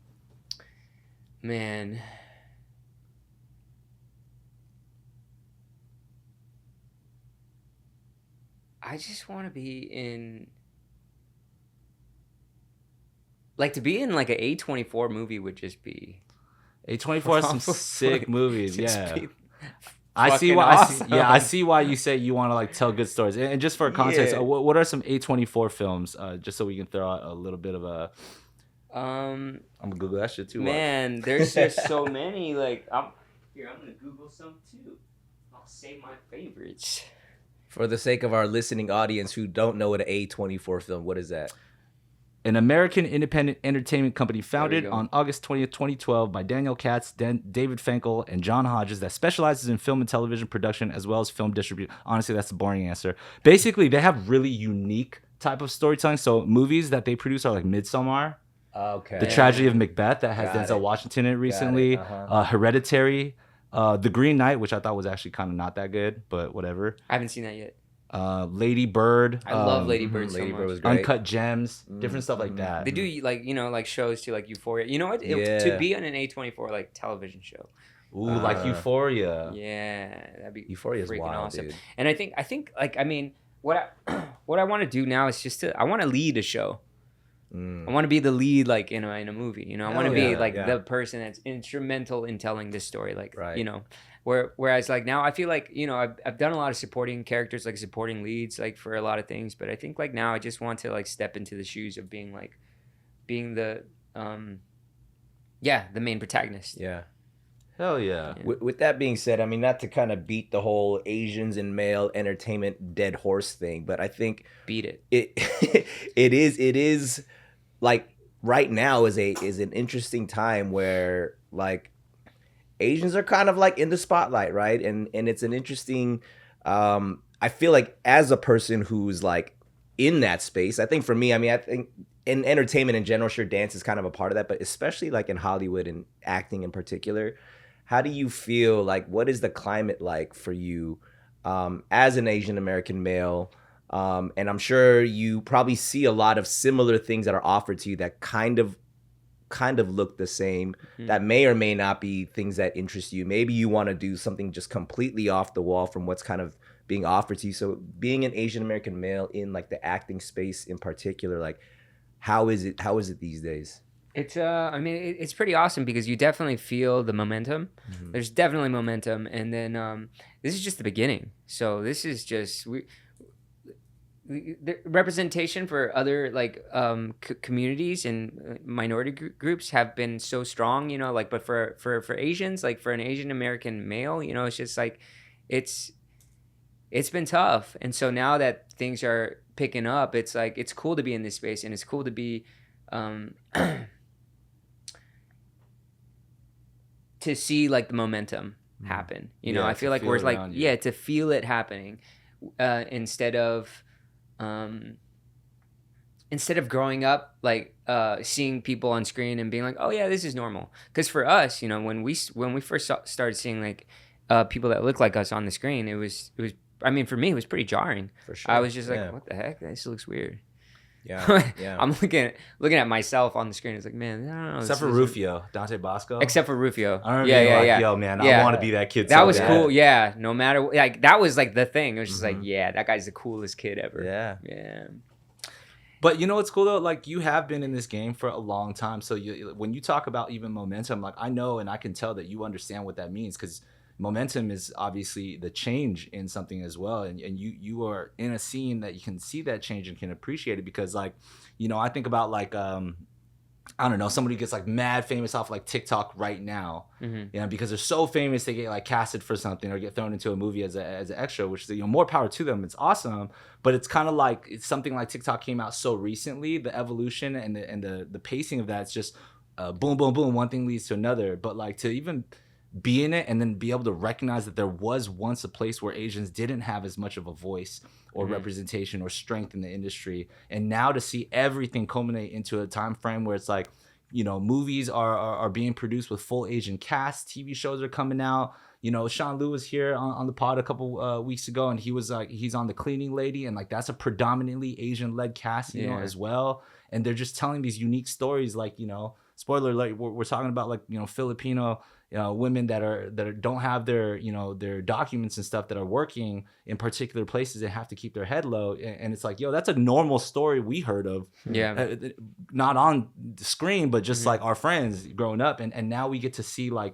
Man, I just want to be in, like, to be in like an A24 movie would just be A24 has some sick movies. Yeah, I see why you say you want to like tell good stories. And just for context, what are some A24 films? Just so we can throw out a little bit of a. I'm gonna Google that shit too. Man, there's just so many. Like, I'm gonna Google some too. I'll save my favorites. For the sake of our listening audience who don't know what an A24 film, what is that? An American independent entertainment company founded on August 20th, 2012 by Daniel Katz, David Finkel, and John Hodges that specializes in film and television production as well as film distribution. Honestly, that's a boring answer. Basically, they have really unique type of storytelling. So movies that they produce are like Midsommar, The Tragedy of Macbeth that has Denzel Washington in it recently, Hereditary, The Green Knight, which I thought was actually kind of not that good, but whatever. I haven't seen that yet. Lady Bird. I love Lady Bird so Lady much. Bird was great. Uncut Gems, different stuff like that. They do like, you know, like shows to like Euphoria. You know what? To be on an A24 like television show. Ooh, like Euphoria. Yeah, that'd be Euphoria is freaking wild, awesome. dude. And I think like, I mean, what I want to do now is just I want to lead a show. I want to be the lead, like in a movie. You know, I want to be like the person that's instrumental in telling this story. Like, you know. Whereas like now I feel like, you know, I've done a lot of supporting characters, like supporting leads, like for a lot of things, but I think like now I just want to like step into the shoes of being the the main protagonist. Yeah. Hell yeah. With that being said, I mean, not to kind of beat the whole Asians and male entertainment dead horse thing, but I think beat it. It is like right now is an interesting time where like Asians are kind of like in the spotlight, right? And it's an interesting, I feel like as a person who's like in that space, I think for me, I mean, I think in entertainment in general, sure, dance is kind of a part of that, but especially like in Hollywood and acting in particular, how do you feel like, what is the climate like for you as an Asian American male? And I'm sure you probably see a lot of similar things that are offered to you that kind of kind of look the same that may or may not be things that interest you. Maybe you want to do something just completely off the wall from what's kind of being offered to you. So being an Asian American male in like the acting space in particular, like how is it these days? It's I mean it's pretty awesome because you definitely feel the momentum. There's definitely momentum, and then this is just the beginning. So this is just the representation for other like communities and minority groups have been so strong, you know, like, but for Asians, like for an Asian American male, you know, it's just like it's been tough. And so now that things are picking up, it's like it's cool to be in this space, and it's cool to be to see like the momentum happen, you know. I feel like we're like to feel it happening instead of growing up like seeing people on screen and being like, oh yeah, this is normal. Because for us, you know, when we first started seeing like people that look like us on the screen, it was I mean, for me it was pretty jarring. For sure. I was just like, what the heck, this looks weird. Yeah. I'm looking at myself on the screen. It's like, man, I don't know. Except for Rufio, Dante Bosco. Except for Rufio. I remember being like, yo, man, I want to be that kid. That so was bad. cool. Yeah. No matter, like, that was like the thing. It was just like, yeah, that guy's the coolest kid ever. Yeah. But you know what's cool though? Like, you have been in this game for a long time. So when you talk about even momentum, like, I know and I can tell that you understand what that means, because momentum is obviously the change in something as well. And you are in a scene that you can see that change and can appreciate it, because, like, you know, I think about like, I don't know, somebody gets like mad famous off like TikTok right now, you know, because they're so famous, they get like casted for something or get thrown into a movie as an extra, which is, you know, more power to them. It's awesome, but it's kind of like, it's something like TikTok came out so recently, the evolution and the pacing of that, it's just boom, boom, boom, one thing leads to another. But like, to even be in it and then be able to recognize that there was once a place where Asians didn't have as much of a voice or representation or strength in the industry, and now to see everything culminate into a time frame where it's like, you know, movies are being produced with full Asian casts, TV shows are coming out. You know, Sean Liu was here on the pod a couple weeks ago, and he was like, he's on The Cleaning Lady, and like that's a predominantly Asian led cast, you know, as well. And they're just telling these unique stories, like, you know, spoiler alert, we're talking about like, you know, Filipino women that don't have their, you know, their documents and stuff, that are working in particular places and have to keep their head low. And it's like, yo, that's a normal story we heard of. Yeah. Not on the screen, but just like our friends growing up. And now we get to see like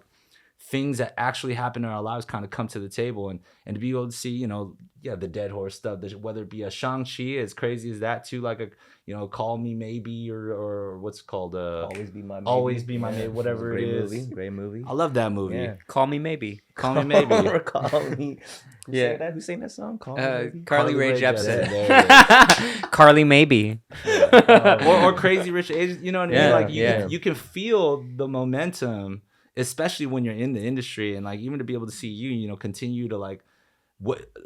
things that actually happen in our lives kind of come to the table, and to be able to see, you know, the dead horse stuff, whether it be a Shang-Chi, as crazy as that, to like a, you know, Call Me Maybe, or what's it called, Always Be My Maybe. Always Be My Maybe, whatever it is. Great movie. I love that movie. Yeah. Call Me Maybe. Call Me Maybe. Call Me. Who sang that song? Call Me Maybe? Carly Rae Jepsen. Carly Maybe. Or Crazy Rich Asians, you know what I mean? Like, you can feel the momentum, especially when you're in the industry, and like, even to be able to see you know, continue to like,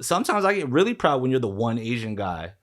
sometimes I get really proud when you're the one Asian guy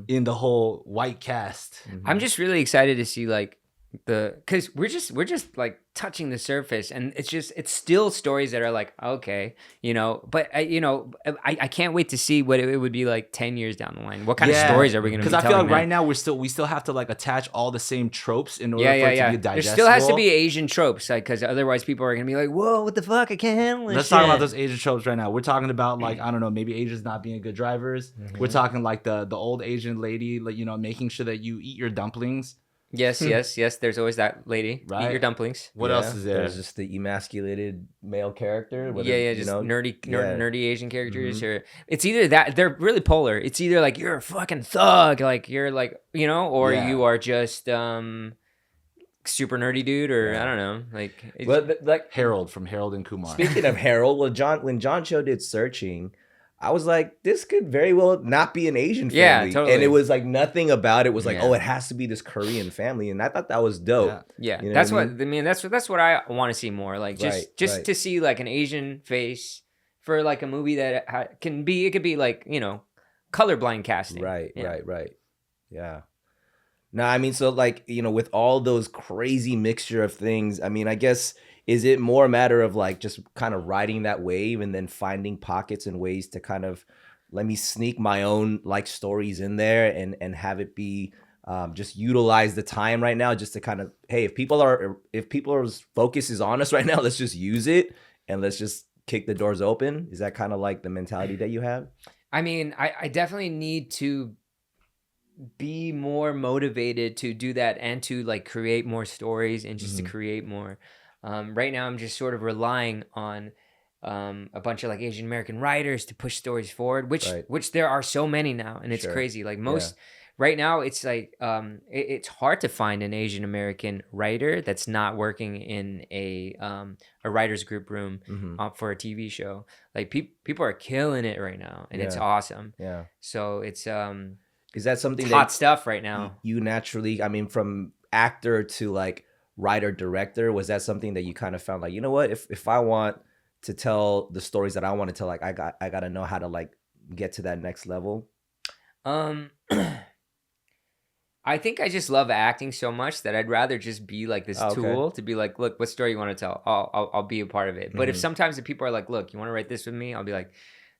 in the whole white cast. I'm just really excited to see like because we're just like touching the surface, and it's still stories that are like, okay, you know, but I can't wait to see what it would be like 10 years down the line. What kind of stories are we going to be telling? Because I feel like right now we still have to like attach all the same tropes in order for it to be digestible. There still has to be Asian tropes, like, because otherwise people are going to be like, whoa, what the fuck, I can't handle this. Let's talk about those Asian tropes right now. We're talking about like, I don't know, maybe Asians not being good drivers. We're talking like the old Asian lady, like, you know, making sure that you eat your dumplings. Yes. There's always that lady. Right. Eat your dumplings. What else is there? There's just the emasculated male character. Just nerdy Asian characters. Or it's either that, they're really polar. It's either like, you're a fucking thug, like you're like, you know, or you are just super nerdy dude, or I don't know, like. But like Harold from Harold and Kumar. Speaking of Harold, when John Cho did Searching, I was like, this could very well not be an Asian family. Yeah, totally. And it was like, nothing about it was like, oh, it has to be this Korean family. And I thought that was dope. Yeah. You know That's what I mean. That's what I want to see more. Like, just Right. to see like an Asian face for like a movie that it could be like, you know, colorblind casting. Right. Yeah. No, I mean, so like, you know, with all those crazy mixture of things, I mean, I guess, is it more a matter of like just kind of riding that wave and then finding pockets and ways to kind of let me sneak my own like stories in there and have it be just utilize the time right now just to kind of, hey, if people's focus is on us right now, let's just use it and let's just kick the doors open. Is that kind of like the mentality that you have? I mean, I definitely need to be more motivated to do that and to like create more stories and just to create more. Right now, I'm just sort of relying on a bunch of like Asian American writers to push stories forward, which there are so many now, and it's crazy. Like most right now, it's like it's hard to find an Asian American writer that's not working in a writers group room for a TV show. Like people are killing it right now, and it's awesome. Yeah. So it's is that something hot stuff right now? You naturally, I mean, from actor to like writer director, was that something that you kind of found like, you know what, if I want to tell the stories that I want to tell, like I got to know how to like get to that next level? I think I just love acting so much that I'd rather just be like this tool to be like, look, what story you want to tell? I'll be a part of it. But if sometimes the people are like, look, you want to write this with me? I'll be like,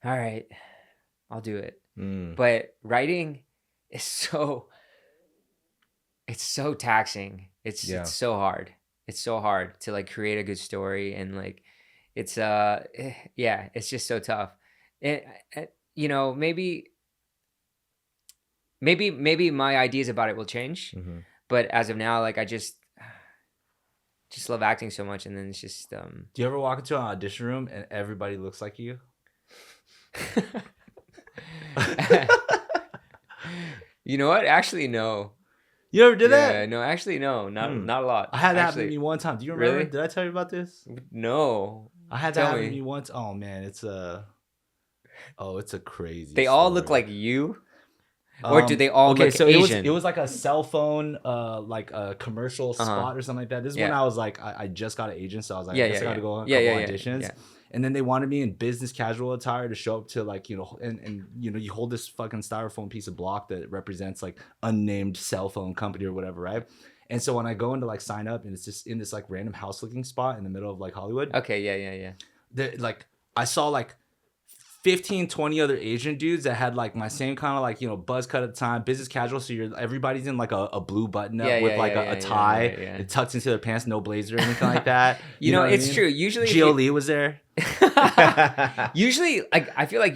all right, I'll do it. But writing is it's so taxing. It's so hard. It's so hard to like create a good story, and like it's it's just so tough. You know, maybe my ideas about it will change, but as of now, like I just love acting so much, and then it's just Do you ever walk into an audition room and everybody looks like you? You know what? Actually, no. You ever did that? Yeah, no, actually, no, not a lot. I had that happen to me one time. Do you remember? Really? Did I tell you about this? No. I had that happen to me once. Oh man, it's a crazy. They all story. look like you, or do they all look Asian? It was like a cell phone, like a commercial spot or something like that. This is when I was like, I just got an agent, so I was like, I guess I got to go on a couple auditions. Yeah. And then they wanted me in business casual attire to show up to like, you know, and you know, you hold this fucking styrofoam piece of block that represents like unnamed cell phone company or whatever, right? And so when I go in to like sign up, and it's just in this like random house looking spot in the middle of like Hollywood. Okay, yeah. Like I saw like 15, 20 other Asian dudes that had like my same kind of like, you know, buzz cut at the time, business casual. So everybody's in like a blue button up with like a tie. It tucks into their pants, no blazer or anything like that. You know it's true. Usually Gio Lee was there. Usually, like I feel like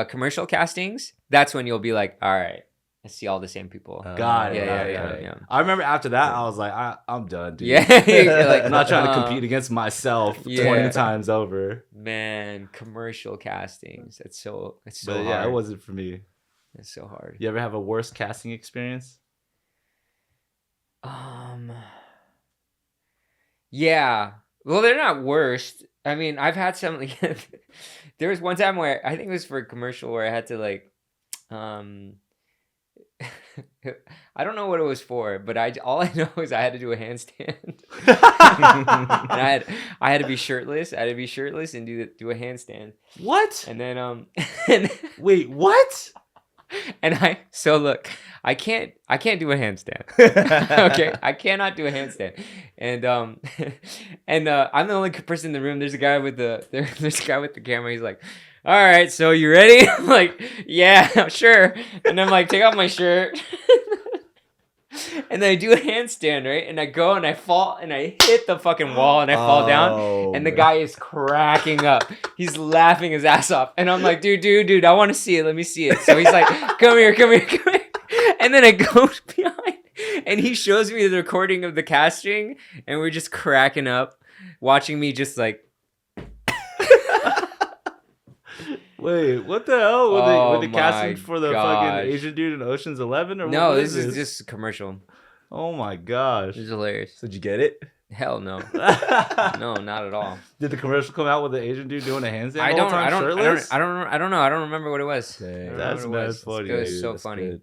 commercial castings, that's when you'll be like, all right, I see all the same people. Got it. Yeah. I remember after that, I was like, I'm done, dude. Yeah, like, I'm not trying to compete against myself 20 times over. Man, commercial castings. It's so but hard. Yeah, it wasn't for me. It's so hard. You ever have a worst casting experience? Yeah. Well, they're not worst. I mean, I've had some. Like, there was one time where I think it was for a commercial where I had to like, I don't know what it was for, but all I know is I had to do a handstand. And I had to be shirtless. I had to be shirtless and do a handstand. What? And then wait, what? And look, I can't do a handstand. Okay, I cannot do a handstand. And I'm the only person in the room. There's a guy with the camera. He's like, all right, so you ready? I'm like, yeah, sure. And I'm like, take off my shirt. And then I do a handstand, right? And I go and I fall and I hit the fucking wall and I fall down. And the guy is cracking up. He's laughing his ass off. And I'm like, dude, I want to see it. Let me see it. So he's like, come here. And then I go behind and he shows me the recording of the casting. And we're just cracking up, watching me just like. Wait, what the hell? Were they casting for the fucking Asian dude in Ocean's 11 or what? No, this is just a commercial. Oh my gosh. It's hilarious. So did you get it? Hell no. No, not at all. Did the commercial come out with the Asian dude doing a handstand? I don't know. I don't remember what it was. That's funny. It was so funny.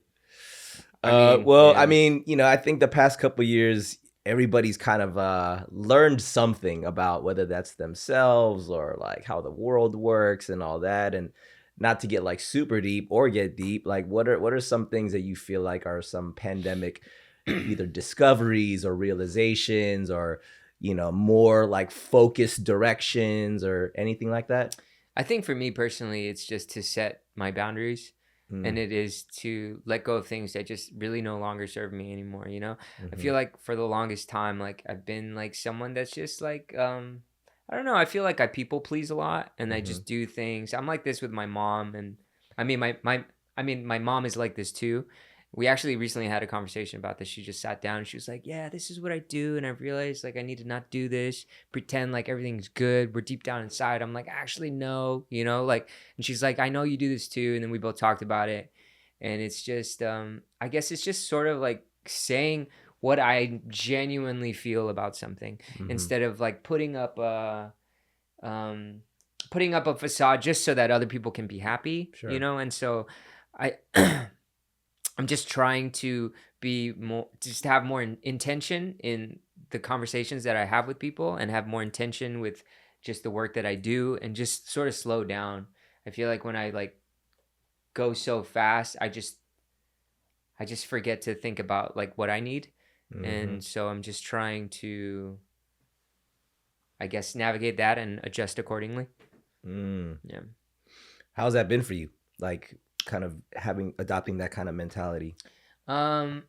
I mean, you know, I think the past couple of years, everybody's kind of learned something about whether that's themselves or like how the world works and all that. And not to get like super deep or get deep, like what are some things that you feel like are some pandemic either discoveries or realizations or, you know, more like focused directions or anything like that? I think for me personally, it's just to set my boundaries. and it is to let go of things that just really no longer serve me anymore, you know? I feel like for the longest time, like I've been like someone that's just like, I don't know. I feel like I people please a lot, and I just do things. I'm like this with my mom, and I mean my mom is like this too. We actually recently had a conversation about this. She just sat down and she was like, "Yeah, this is what I do," and I realized like I need to not do this. Pretend like everything's good. We're deep down inside. I'm like, actually, no, you know, like. And she's like, "I know you do this too," and then we both talked about it, and it's just, I guess it's just sort of like saying what I genuinely feel about something instead of like putting up a facade just so that other people can be happy, you know? And so I I'm just trying to be more, just have more intention in the conversations that I have with people, and have more intention with just the work that I do, and just sort of slow down. I feel like when I like go so fast, I just forget to think about like what I need. And so I'm just trying to, I guess, navigate that and adjust accordingly. Yeah. How's that been for you? Like, kind of adopting that kind of mentality. I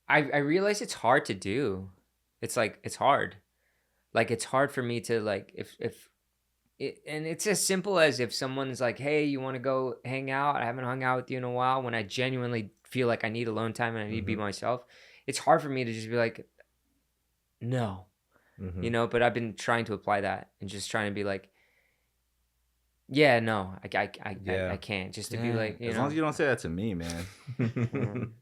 realize it's hard to do. It's like, it's hard. Like, it's hard for me to like, and it's as simple as if someone's like, "Hey, you want to go hang out? I haven't hung out with you in a while," when I genuinely feel like I need alone time and I need to be myself. It's hard for me to just be like, no, you know, but I've been trying to apply that and just trying to be like, yeah, no, I can't. Just to be like, you know. As long as you don't say that to me, man.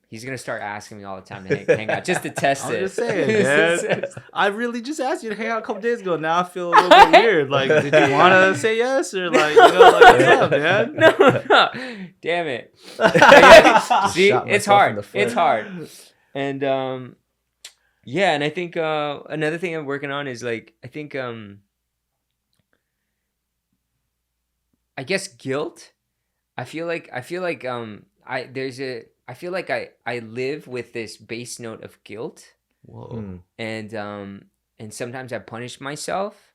He's going to start asking me all the time to hang out just to test it. I'm just saying, man. I really just asked you to hang out a couple days ago. Now I feel a little bit weird. Like, did you want to say yes? Or like, you know, like, what's up, man? No. Damn it. See, it's hard. It's hard. And, yeah, and I think another thing I'm working on is like, I think, I guess guilt. I feel like I feel like I live with this base note of guilt. Whoa. And sometimes I punish myself,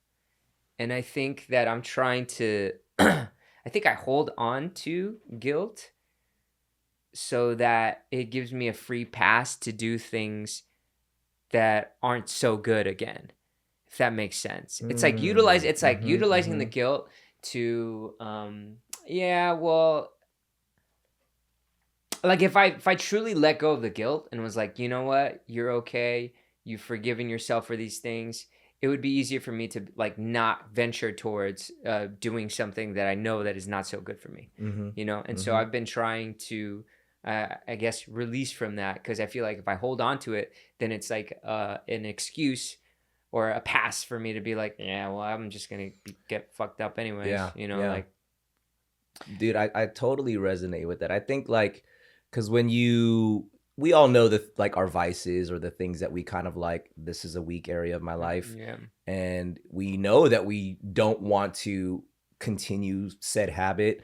and I think that I'm trying to I think I hold on to guilt so that it gives me a free pass to do things that aren't so good again. If that makes sense. It's like utilizing the guilt to like if I truly let go of the guilt and was like, you know what, you're okay, you've forgiven yourself for these things, it would be easier for me to like not venture towards doing something that I know that is not so good for me, you know. And so I've been trying to I guess release from that, because I feel like if I hold on to it, then it's like an excuse or a pass for me to be like, yeah, well, I'm just gonna get fucked up anyways, you know. Like, dude, I totally resonate with that. I think like, because we all know that like our vices or the things that we kind of like, this is a weak area of my life, and we know that we don't want to continue said habit.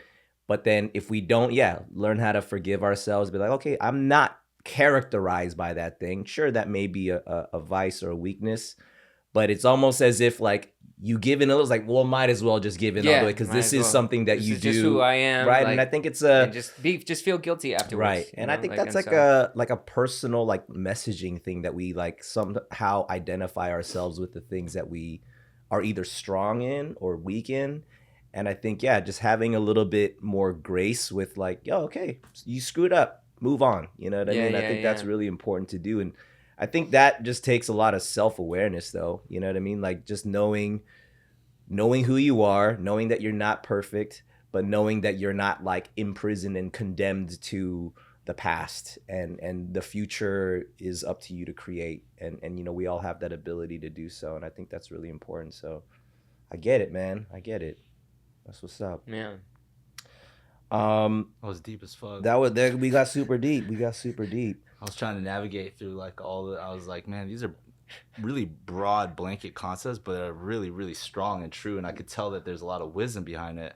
But then if we don't, learn how to forgive ourselves, be like, okay, I'm not characterized by that thing. Sure, that may be a vice or a weakness, but it's almost as if like you give in a little, it's like, well, might as well just give in all the way, because this is something that you do. This is just who I am, right? Like, and I think it's just feel guilty afterwards, right? And I think that's like a personal like messaging thing that we like somehow identify ourselves with the things that we are either strong in or weak in. And I think, just having a little bit more grace with like, yo, okay, you screwed up, move on. You know what I mean? I think that's really important to do. And I think that just takes a lot of self-awareness though. You know what I mean? Like just knowing who you are, knowing that you're not perfect, but knowing that you're not like imprisoned and condemned to the past, and the future is up to you to create. And you know, we all have that ability to do so. And I think that's really important. So I get it, man. I get it. That's what's up. Yeah. That was deep as fuck. We got super deep. I was trying to navigate through like I was like, man, these are really broad blanket concepts, but are really, really strong and true. And I could tell that there's a lot of wisdom behind it.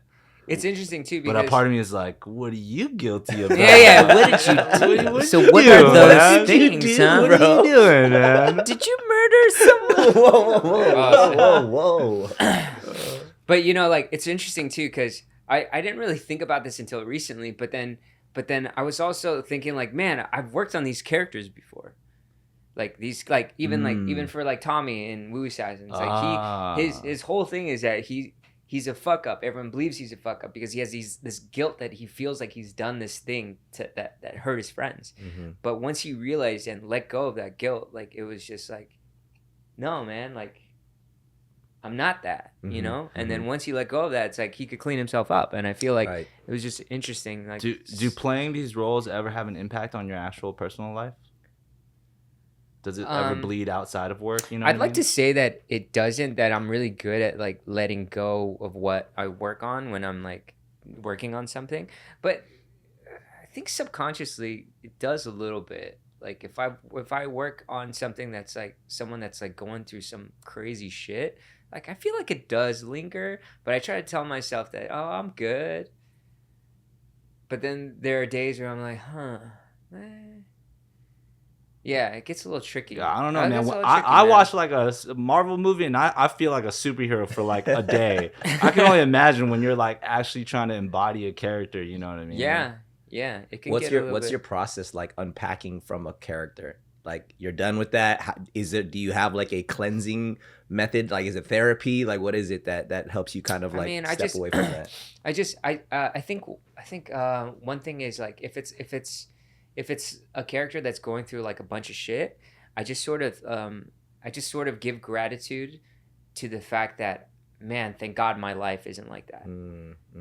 It's interesting too, because but a part of me is like, what are you guilty about? What did you do? So what are those things, huh? What are you doing, man? Did you murder someone? Whoa. But you know, like, it's interesting too, because I didn't really think about this until recently, but then I was also thinking like, man, I've worked on these characters before. Like these, like even for like Tommy and Wu Assassins, like his whole thing is that he's a fuck up. Everyone believes he's a fuck up because he has this guilt that he feels like he's done this thing that hurt his friends. But once he realized and let go of that guilt, like it was just like, no, man, like I'm not that, you know. And then once he let go of that, it's like he could clean himself up. And I feel like it was just interesting. Like, do playing these roles ever have an impact on your actual personal life? Does it ever bleed outside of work? You know, I'd like to say that it doesn't. That I'm really good at like letting go of what I work on when I'm like working on something. But I think subconsciously it does a little bit. Like if I work on something that's like someone that's like going through some crazy shit, like I feel like it does linger. But I try to tell myself that I'm good. But then there are days where I'm like, yeah, it gets a little tricky. Yeah, I don't know, man. I watch like a Marvel movie and I feel like a superhero for like a day. I can only imagine when you're like actually trying to embody a character. You know what I mean? Yeah. It can What's get your process like unpacking from a character? Like you're done with that? Do you have like a cleansing method? Like is it therapy? Like what is it that helps you kind of like step away from that? I think one thing is like if it's a character that's going through like a bunch of shit, I just sort of give gratitude to the fact that, man, thank God my life isn't like that.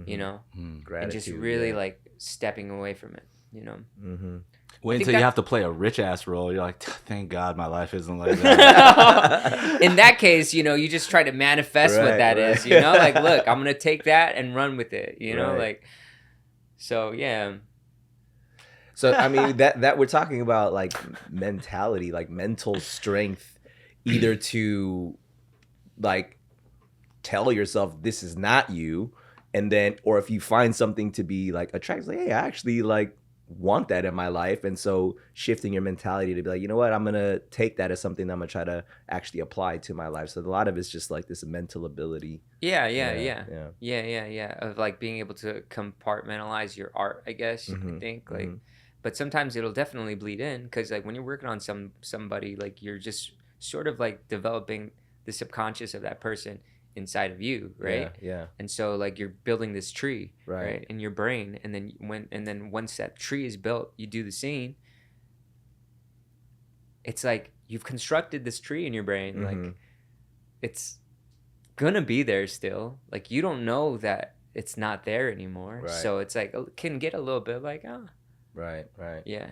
You know, Gratitude, and just really like stepping away from it. You know. Wait until you have to play a rich ass role. You're like, thank God my life isn't like that. In that case, you know, you just try to manifest what that is. You know, like, look, I'm gonna take that and run with it. You know, like, so yeah. So I mean that we're talking about like mentality, like mental strength, either to like tell yourself this is not you, and then or if you find something to be like attractive, like hey, I actually like want that in my life, and so shifting your mentality to be like, you know what, I'm gonna take that as something that I'm gonna try to actually apply to my life. So a lot of it's just like this mental ability. Yeah. Of like being able to compartmentalize your art, I guess. I think like. But sometimes it'll definitely bleed in because like when you're working on somebody, like you're just sort of like developing the subconscious of that person inside of you, right? Yeah. And so like you're building this tree, right, in your brain, and then once that tree is built, you do the scene. It's like you've constructed this tree in your brain, like it's gonna be there still. Like you don't know that it's not there anymore, so it's like it can get a little bit like Right. Yeah.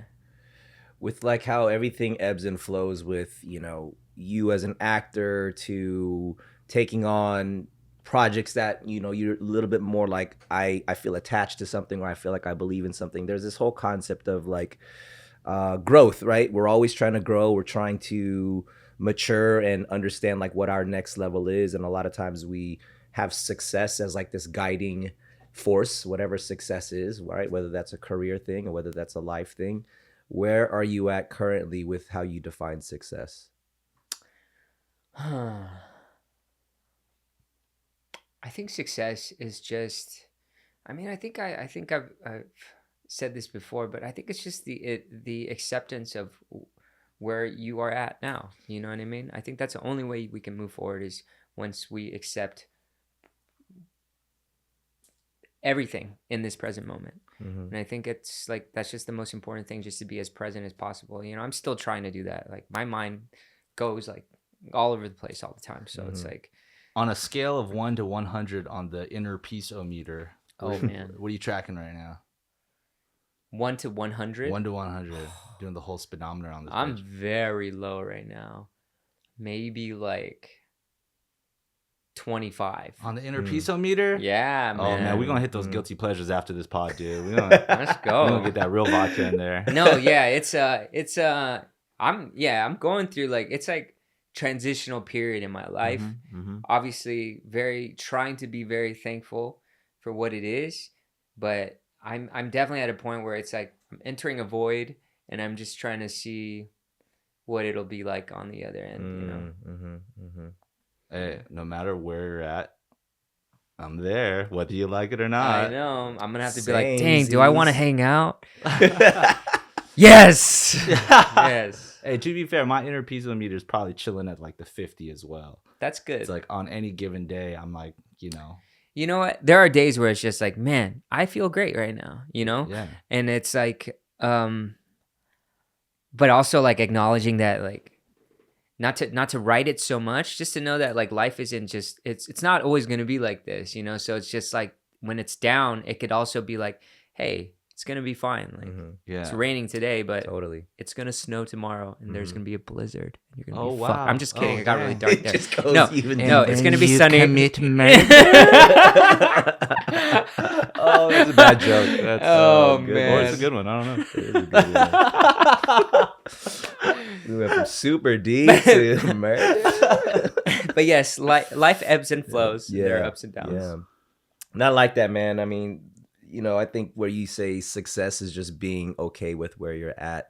With like how everything ebbs and flows with, you know, you as an actor to taking on projects that, you know, you're a little bit more like I feel attached to something or I feel like I believe in something. There's this whole concept of like growth, right? We're always trying to grow. We're trying to mature and understand like what our next level is. And a lot of times we have success as like this guiding force, whatever success is, right? Whether that's a career thing or whether that's a life thing. Where are you at currently with how you define success? I think success is just, I mean, I think I've said this before, but I think it's just the acceptance of where you are at now. You know what I mean? I think that's the only way we can move forward is once we accept everything in this present moment. And I think it's like that's just the most important thing, just to be as present as possible. You know, I'm still trying to do that. Like my mind goes like all over the place all the time, so it's like on a scale of 1 to 100 on the inner peace-o-meter, man, what are you tracking right now? 1 to 100. 1 to 100, doing the whole speedometer on this I'm page. very low right now, maybe like 25 on the inner peace-o-meter. Yeah, man. Oh man, we're gonna hit those guilty pleasures after this pod, dude. Let's go. We're gonna get that real vodka in there. No, yeah, I'm going through like it's like transitional period in my life. Obviously, trying to be very thankful for what it is, but I'm definitely at a point where it's like I'm entering a void, and I'm just trying to see what it'll be like on the other end. You know. Hey, no matter where you're at, I'm there, whether you like it or I not. know. I'm gonna have to be like, dang, Samesies. do I want to hang out? Yes. Yes. Hey, to be fair, my inner pizza meter is probably chilling at like the 50 as well. That's good. It's like on any given day, I'm like, You know what? There are days where it's just like, man, I feel great right now, yeah. And it's like, but also like acknowledging that, like, not to write it so much, just to know that like life isn't just it's not always gonna be like this, So it's just like when it's down, it could also be like, hey, it's gonna be fine. Like Yeah. it's raining today, but Totally. it's gonna snow tomorrow, and there's gonna be a blizzard. And you're gonna Oh, be fucked. wow. I'm just kidding. Oh, It got really damn. dark It there. just goes No, even no, deeper. it's gonna be You sunny. commit murder. Oh, that's a bad joke. That's Oh, good. man. Or it's a good one. I don't know. It is a good one. We went from super deep to murder. But yes, life ebbs and flows. There are ups and downs. Yeah. Not like that, man. I mean, I think where you say success is just being okay with where you're at.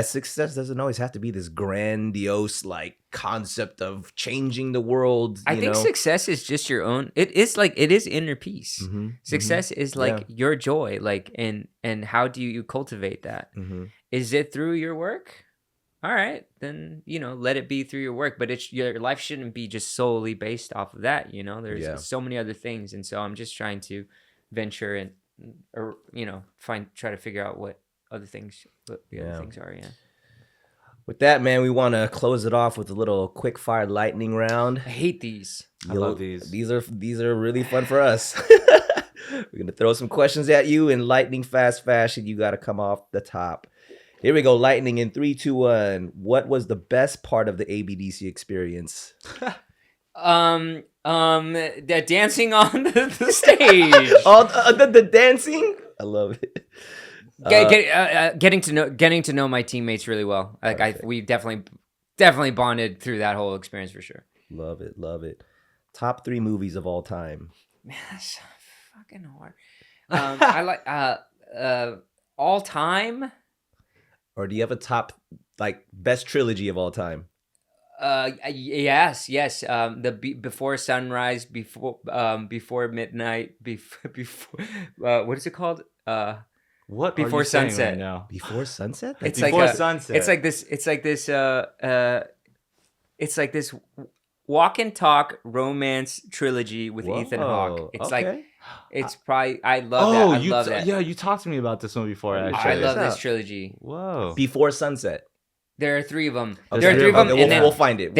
Success doesn't always have to be this grandiose like concept of changing the world. I think success is just your own. It is inner peace. Success is like your joy, like and how do you cultivate that? Is it through your work? All right, then let it be through your work. But your life shouldn't be just solely based off of that. There's so many other things, and so I'm just trying to venture and try to figure out what the other things are. Yeah. With that, man, we want to close it off with a little quick fire lightning round. I hate these. I love these. These are really fun for us. We're gonna throw some questions at you in lightning fast fashion. You got to come off the top. Here we go. Lightning in 3, 2, 1. What was the best part of the ABDC experience? The dancing on the stage. The dancing. I love it. Getting to know my teammates really well. Like we definitely bonded through that whole experience for sure. Love it. Top 3 movies of all time. Man, that's fucking hard. I like all time. Or do you have a top like best trilogy of all time? Yes. The Before Sunrise, before midnight, before what is it called? What Before are you saying Sunset. right now? Before Sunset? It's Before like Sunset. It's like this walk and talk romance trilogy with Ethan Hawke. It's okay. it's probably I love that. I love that. Yeah, you talked to me about this one before. Actually, I love this trilogy. Whoa. Before Sunset. There are 3 of them. Okay. There are 3 of them, Okay, and then we'll find it.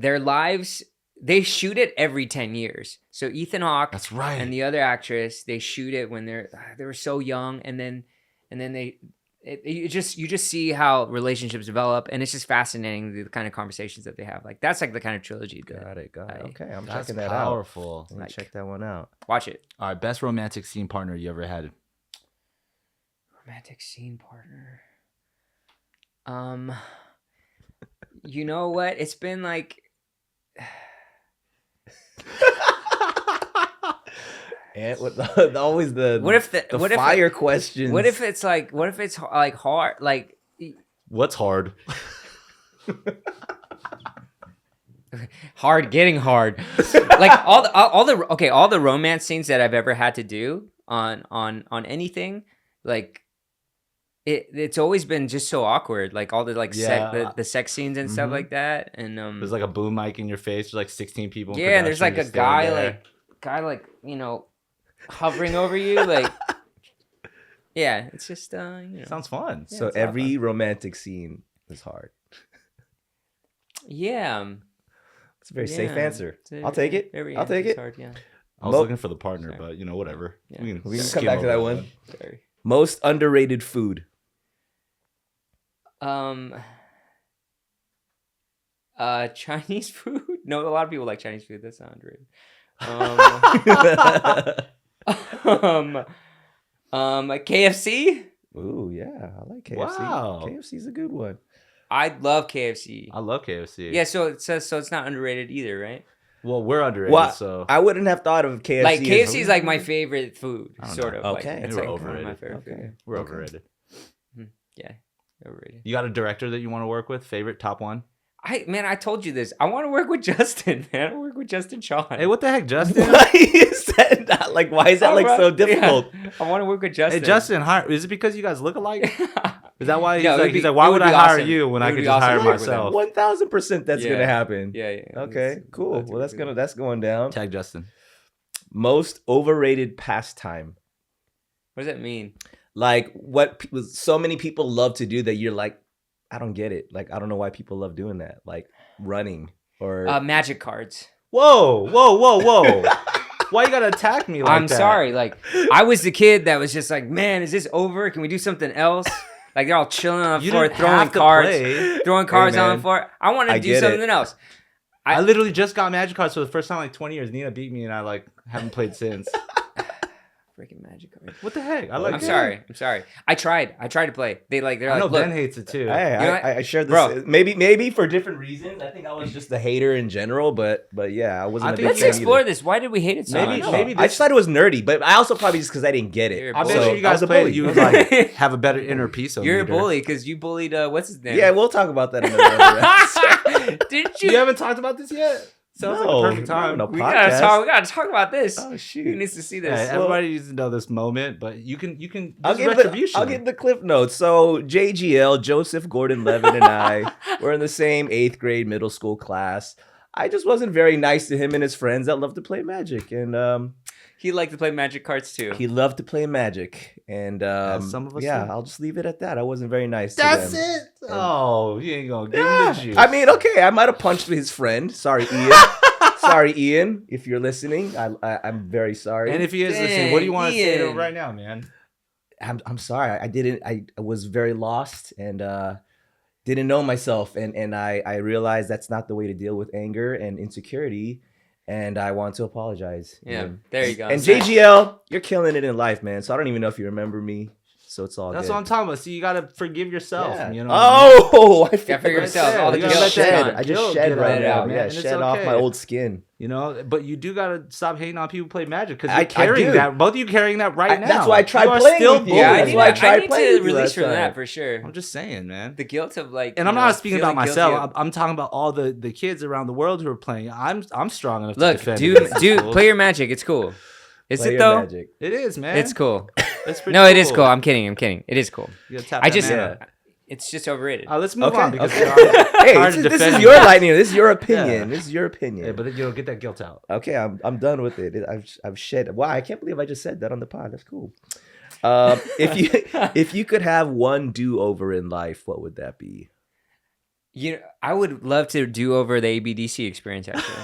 their lives. They shoot it every 10 years. So Ethan Hawke, That's right. and the other actress, they shoot it when they were so young, and then you just see how relationships develop, and it's just fascinating the kind of conversations that they have. Like that's like the kind of trilogy. Got it. Okay, I'm That's checking that powerful. out. Let me check that one out. Watch it. All right, best romantic scene partner you ever had? Romantic scene partner. You know what? It's been like. And always the fire questions. What if it's like hard like What's hard? hard getting hard like all the romance scenes that I've ever had to do on anything, like it's always been just so awkward, like all the like the sex scenes and stuff like that, and There's like a boom mic in your face. There's like 16 people. Yeah, and there's like a guy hovering over you, like yeah, it's just Sounds fun. So every romantic scene is hard. Yeah, It's a very safe answer. It's I'll take it. I'll take it. Hard, yeah. I was looking for the partner, but whatever. Yeah. We We can skim come back to over that one. Sorry. Most underrated food. Chinese food. No, a lot of people like Chinese food. That's not underrated. KFC. Ooh, yeah, I like KFC. Wow. KFC's a good one. I love KFC. I love KFC. Yeah, so it's not underrated either, right? Well, we're underrated, Well, so I wouldn't have thought of KFC. Like as- KFC is like my favorite food, I don't sort know. of. Okay. Like, it's We're like one of my overrated. favorite Okay. food. we're overrated. Yeah, overrated. You got a director that you want to work with? Favorite top one? I told you this. I want to work with Justin, man. I want to work with Justin Chon. Hey, what the heck, Justin? Why is that not, like, why is that like so difficult? Yeah. I want to work with Justin. Hey, Justin, is it because you guys look alike? Is that why No, he's like, why would I hire awesome. you when It I would could be just awesome hire to work with myself? 1000% that's gonna happen. Yeah. Okay, cool. Well, that's going down. Tag Justin. Most overrated pastime. What does that mean? Like what so many people love to do that you're like, I don't get it. Like I don't know why people love doing that. Like running or Magic cards. Whoa. Why you gotta attack me like that? I'm sorry. Like I was the kid that was just like, man, is this over? Can we do something else? Like they're all chilling on the floor, throwing cards on the floor. I want to do something else. I literally just got Magic cards for the first time in like 20 years. Nina beat me and I like haven't played since. Freaking Magic cards. What the heck? I'm sorry. I tried to play. They're I know like, look, Ben hates it too. Hey, I shared this. Bro. Maybe for different reasons. I think I was just a hater in general, but yeah, I wasn't. a big let's fan explore either. this. Why did we hate it so much? Maybe I just thought it was nerdy, but I also probably just because I didn't get it. You're a I bully. bet you I guys was a played. bully. You would like have a better inner peace. You're a bully because you bullied what's his name? Yeah, we'll talk about that in another episode. Didn't you? You haven't talked about this yet. Sounds like a perfect time. No, We gotta talk about this. Oh Who shoot! needs to see this? Yeah, everybody needs to know this moment, but you can. I'll This is give retribution. I'll give the cliff notes. So JGL, Joseph Gordon-Levitt, and I were in the same 8th grade middle school class. I just wasn't very nice to him and his friends that loved to play Magic, and He liked to play Magic cards too. he loved to play Magic, and some of us yeah, do. I'll just leave it at that. I wasn't very nice. That's to them. it. Oh, you ain't gonna give Yeah. him the juice. I mean, okay, I might have punched his friend. Sorry, Ian. Sorry, Ian, if you're listening, I'm very sorry. and if he is listening, what do you want to say to him right now, man? I'm sorry. I was very lost and didn't know myself, and I realized that's not the way to deal with anger and insecurity, and I want to apologize. Yeah, Ian. there you go. And JGL, you're killing it in life, man. So I don't even know if you remember me. So it's all That's good. what I'm talking about. See, you gotta forgive yourself. Yeah. You know. Oh, I Gotta figure forgot. yourself. All the You guilt. gotta let shed. that I just guilt shed get right out, now. man, Yeah, and it's shed off okay. my old skin. You know, but you do gotta stop hating on people who play Magic because I you're carrying do. that. Both of you carrying that right now. That's why I tried You are playing still with you. bullied. Yeah, That's I why I need, tried I need playing to with you release last from time. that for sure. I'm just saying, man. The guilt of like, And I'm not speaking about feeling myself. guilty. I'm talking about all the kids around the world who are playing. I'm strong enough to Look, defend. dude, against these fools. play your Magic. It's cool. Is Play it your though? Magic. It is, man. It's cool. It's pretty No, it is cool. I'm kidding. It is cool. You gotta tap I that just, mana. it's just overrated. Let's move on because Okay. okay. Hey, this is your lightning. This is your opinion. Yeah. This is your opinion. Yeah, but then you'll get that guilt out. Okay, I'm done with it. I've shed. Wow, I can't believe I just said that on the pod. That's cool. If you could have one do-over in life, what would that be? You know, I would love to do over the ABDC experience actually.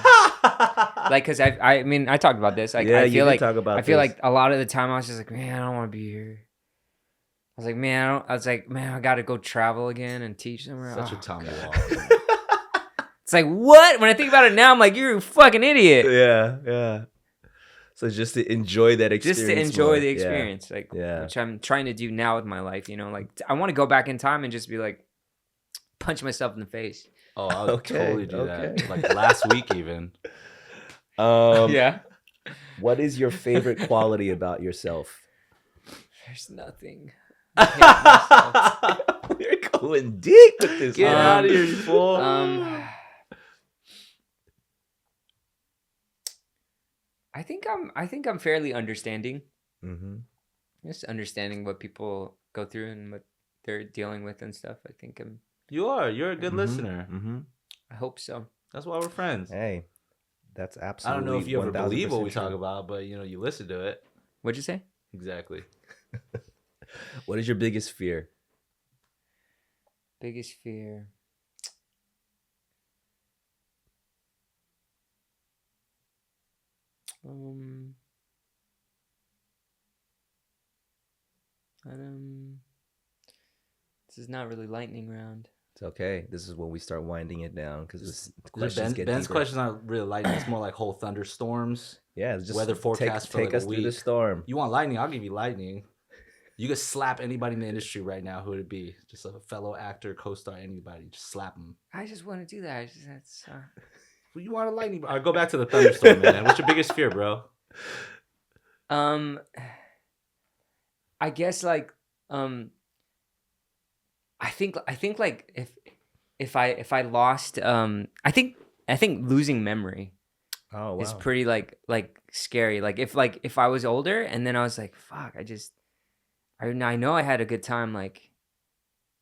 Like, cause I mean, I talked about this. Like, Yeah, I you feel did like talk about I feel this. like a lot of the time I was just like, man, I don't want to be here. I was like, man, I got to go travel again and teach somewhere. Such a Oh, Tommy God. Wall. It's like, what? When I think about it now, I'm like, you're a fucking idiot. Yeah. So just to enjoy that experience. Just to enjoy more. the Yeah. experience, like, Yeah. which I'm trying to do now with my life. You know, like I want to go back in time and just be like, punch myself in the face. Oh, I would Okay, totally do okay. that. Like last week, even. Yeah. What is your favorite quality about yourself? There's nothing. I hate myself. You're going deep with this. Get one. out of here, you fool. I think I'm fairly understanding. Mhm. Just understanding what people go through and what they're dealing with and stuff. I think You're a good Mhm. listener. Mhm. I hope so. That's why we're friends. Hey, that's I absolutely. don't know if you ever believe what we 1000% talk true. about, but you listen to it. What'd you say? Exactly. What is your biggest fear? Biggest fear. This is not really lightning round. It's okay. This is when we start winding it down because the questions get Ben's deeper. questions aren't really lightning. It's more like whole thunderstorms. Yeah, it's just weather forecast for take like a us through the week. storm. You want lightning? I'll give you lightning. You could slap anybody in the industry right now. Who would it be? Just a fellow actor, co-star, anybody. Just slap them. I just want to do that. Well, you want a lightning? All right, go back to the thunderstorm, man. What's your biggest fear, bro? I guess like I think like if I lost, I think losing memory Oh wow. is pretty like scary. Like if I was older and then I was like, fuck, I know I had a good time like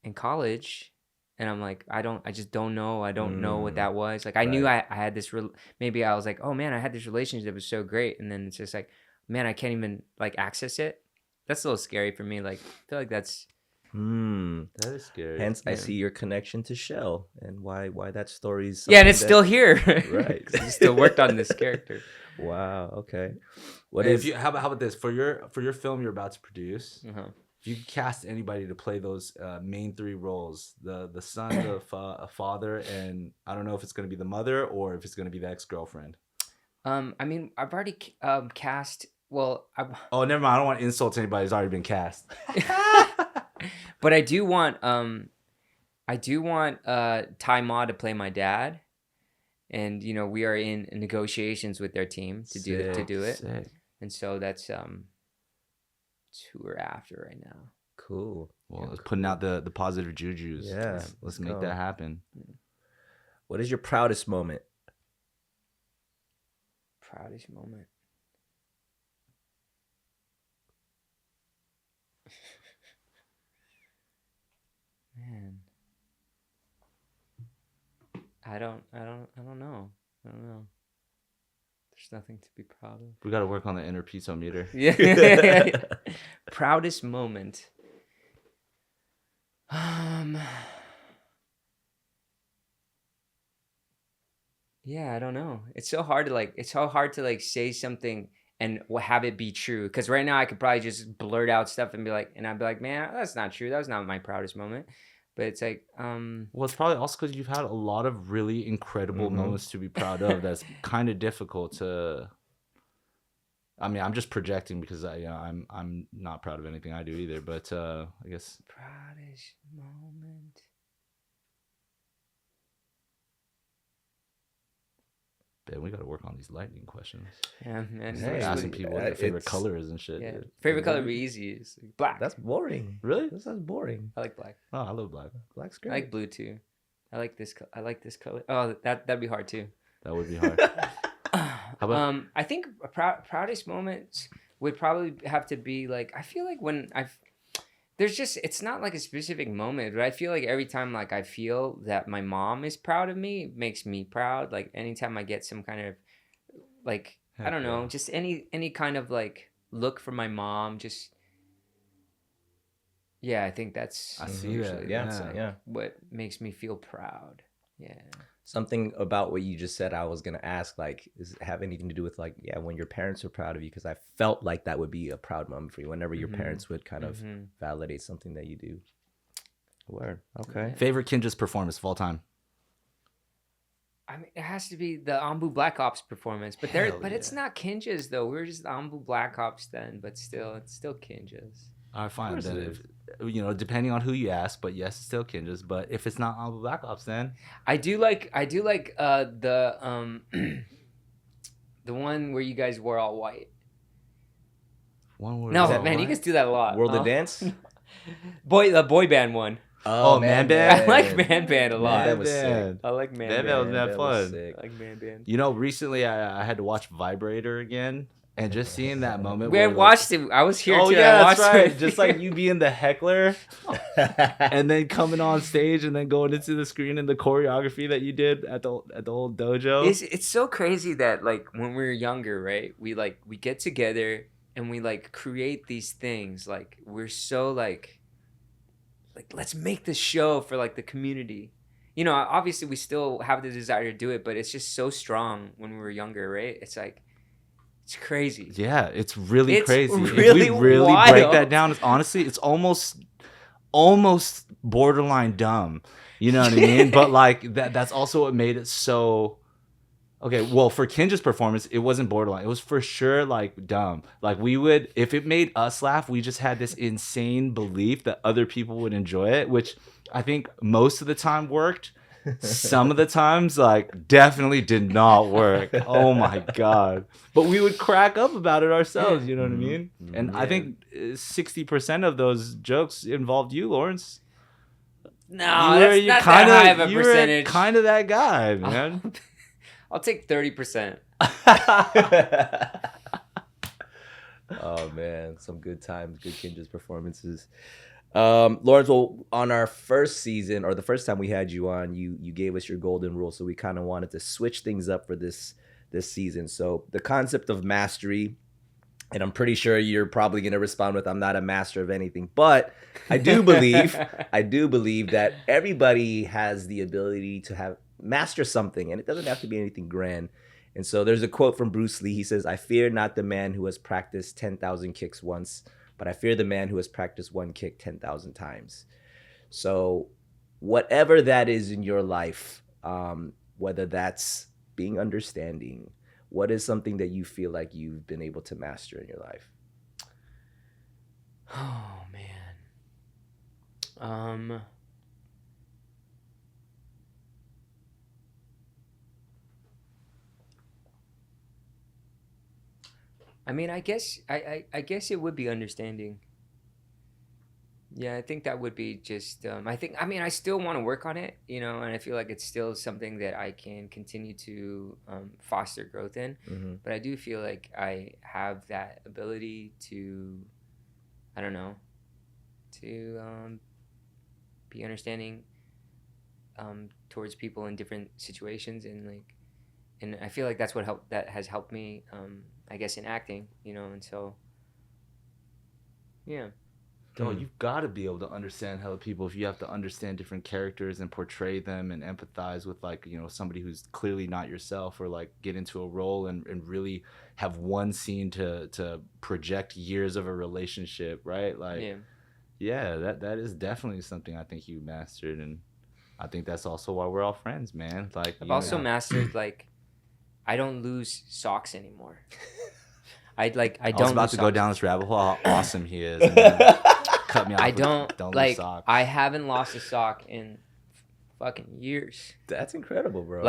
in college, and I'm like, I just don't know. I don't know what that was. Like I knew I had this maybe I was like, oh man, I had this relationship that was so great, and then it's just like, man, I can't even like access it. That's a little scary for me. Like I feel like that's That is scary. Hence, I see your connection to Shell and why that story's and it's still here. Right. 'Cause you still worked on this character. Wow. Okay. How about this for your film you're about to produce? Uh-huh. If you could cast anybody to play those main three roles, the son, the a father, and I don't know if it's going to be the mother or if it's going to be the ex-girlfriend. I mean, I've already cast. Well, Oh, never mind. I don't want to insult anybody who's already been cast. but I do want Ty Ma to play my dad, and you know we are in negotiations with their team to do it, Sick. and so that's who we're after right now. Cool. Well, let's putting out the positive jujus. Yeah, Let's make that happen. What is your proudest moment? Proudest moment. Man, I don't know. There's nothing to be proud of. We got to work on the inner piezometer. Yeah. Proudest moment. Yeah, I don't know. It's so hard to say something and have it be true. Because right now I could probably just blurt out stuff and I'd be like, man, that's not true. That was not my proudest moment. But it's like, well, it's probably also because you've had a lot of really incredible moments to be proud of. That's kind of difficult to. I mean, I'm just projecting because I'm not proud of anything I do either. But I guess proudest moment. man, we got to work on these lightning questions. Yeah, man. Hey, Asking people what their favorite color is and shit. Yeah. Dude. Favorite color would be easy. It's like black. That's boring. Really? That sounds boring. I like black. Oh, I love black. Black's I great. like blue too. I like this color. Oh, that'd be hard too. That would be hard. How about? I think proudest moments would probably have to be like, I feel like when it's not like a specific moment, but I feel like every time like I feel that my mom is proud of me, it makes me proud. Like anytime I get some kind of like, I don't know, just any kind of like look from my mom, just yeah, I think that's I see usually that. that's, Yeah. like, what makes me feel proud. Yeah. Something about what you just said I was gonna ask, like, does it have anything to do with like, yeah, when your parents are proud of you? Because I felt like that would be a proud moment for you whenever your parents would kind of validate something that you do. Word. Okay. Favorite Kinjaz performance of all time? I mean, it has to be the Ambu Black Ops performance, but it's not Kinjaz though. We were just Ambu Black Ops then, but still, it's still Kinjaz. I find that if, depending on who you ask, but yes, it's still Kinjaz. But if it's not on Black Ops, then I do like the the one where you guys were all white. one word. No, man, you guys do that a lot. World of Dance. The boy band one. Oh, Man Band. I like Man Band a lot. Man was sick. I like Man Man Band. Band was that Band fun. was sick. I like Man Band. Recently I had to watch Vibrator again, and just seeing that moment. We where, had watched it. I was here Oh too. yeah, I that's watched right. it. Just like you being the heckler, and then coming on stage, and then going into the screen and the choreography that you did at the old dojo. It's so crazy that like when we were younger, right? We get together and we like create these things. Like we're so like let's make this show for like the community. You know, obviously we still have the desire to do it, but it's just so strong when we were younger, right? It's like it's crazy. Yeah, it's really It's crazy. really if we really wild. break that down, it's almost borderline dumb. You know what I mean? But like that's also what made it so. Okay, well, for Kinjaz performance, it wasn't borderline. It was for sure like dumb. Like we would, if it made us laugh, we just had this insane belief that other people would enjoy it, which I think most of the time worked. Some of the times, like, definitely did not work. Oh my God. But we would crack up about it ourselves, you know what I mean? And I think 60% of those jokes involved you, Lawrence. No, that's not that high of a percentage. Kind of that guy, man. I'll take 30%. Oh man, some good times, good Kinjaz performances. Lawrence, well, on our first season, or the first time we had you on, you gave us your golden rule, so we kind of wanted to switch things up for this season. So the concept of mastery, and I'm pretty sure you're probably going to respond with, "I'm not a master of anything," but I do believe that everybody has the ability to master something, and it doesn't have to be anything grand. And so there's a quote from Bruce Lee. He says, "I fear not the man who has practiced 10,000 kicks once, but I fear the man who has practiced one kick 10,000 times." So whatever that is in your life, whether that's being understanding, what is something that you feel like you've been able to master in your life? Oh man. I mean, I guess it would be understanding. Yeah, I think that would be just. I still want to work on it, and I feel like it's still something that I can continue to foster growth in. Mm-hmm. But I do feel like I have that ability to, I don't know, to be understanding towards people in different situations, and I feel like that's that has helped me. I guess in acting, and so, yeah. No, you've got to be able to understand how people, if you have to understand different characters and portray them and empathize with somebody who's clearly not yourself, or get into a role and really have one scene to project years of a relationship, right? That is definitely something I think you mastered, and I think that's also why we're all friends, man. I've also mastered I don't lose socks anymore. I was about to go down this rabbit hole. How awesome he is. And then cut me off. I don't lose socks. I haven't lost a sock in fucking years. That's incredible, bro.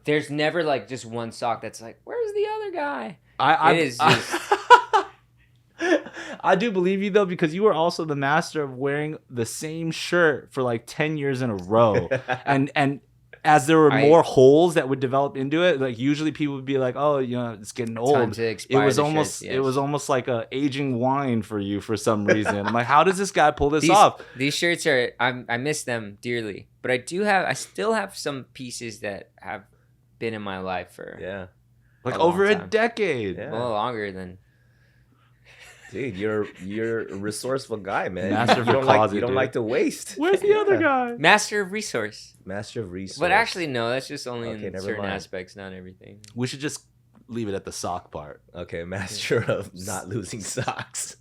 There's never just one sock that's where's the other guy? I do believe you though, because you were also the master of wearing the same shirt for 10 years in a row, and as there were more holes that would develop into it, usually people would be like, "Oh, it's getting old." Time to expire it was almost like a aging wine for you for some reason. I'm like, how does this guy pull this off? These shirts I miss them dearly, but I still have some pieces that have been in my life for over a decade. A little longer than. Dude, you're a resourceful guy, man. Master of your closet, you don't like to waste. Where's the other guy? Master of resource. But actually, no, that's just only in certain aspects, not everything. We should just leave it at the sock part. Okay, master of not losing socks.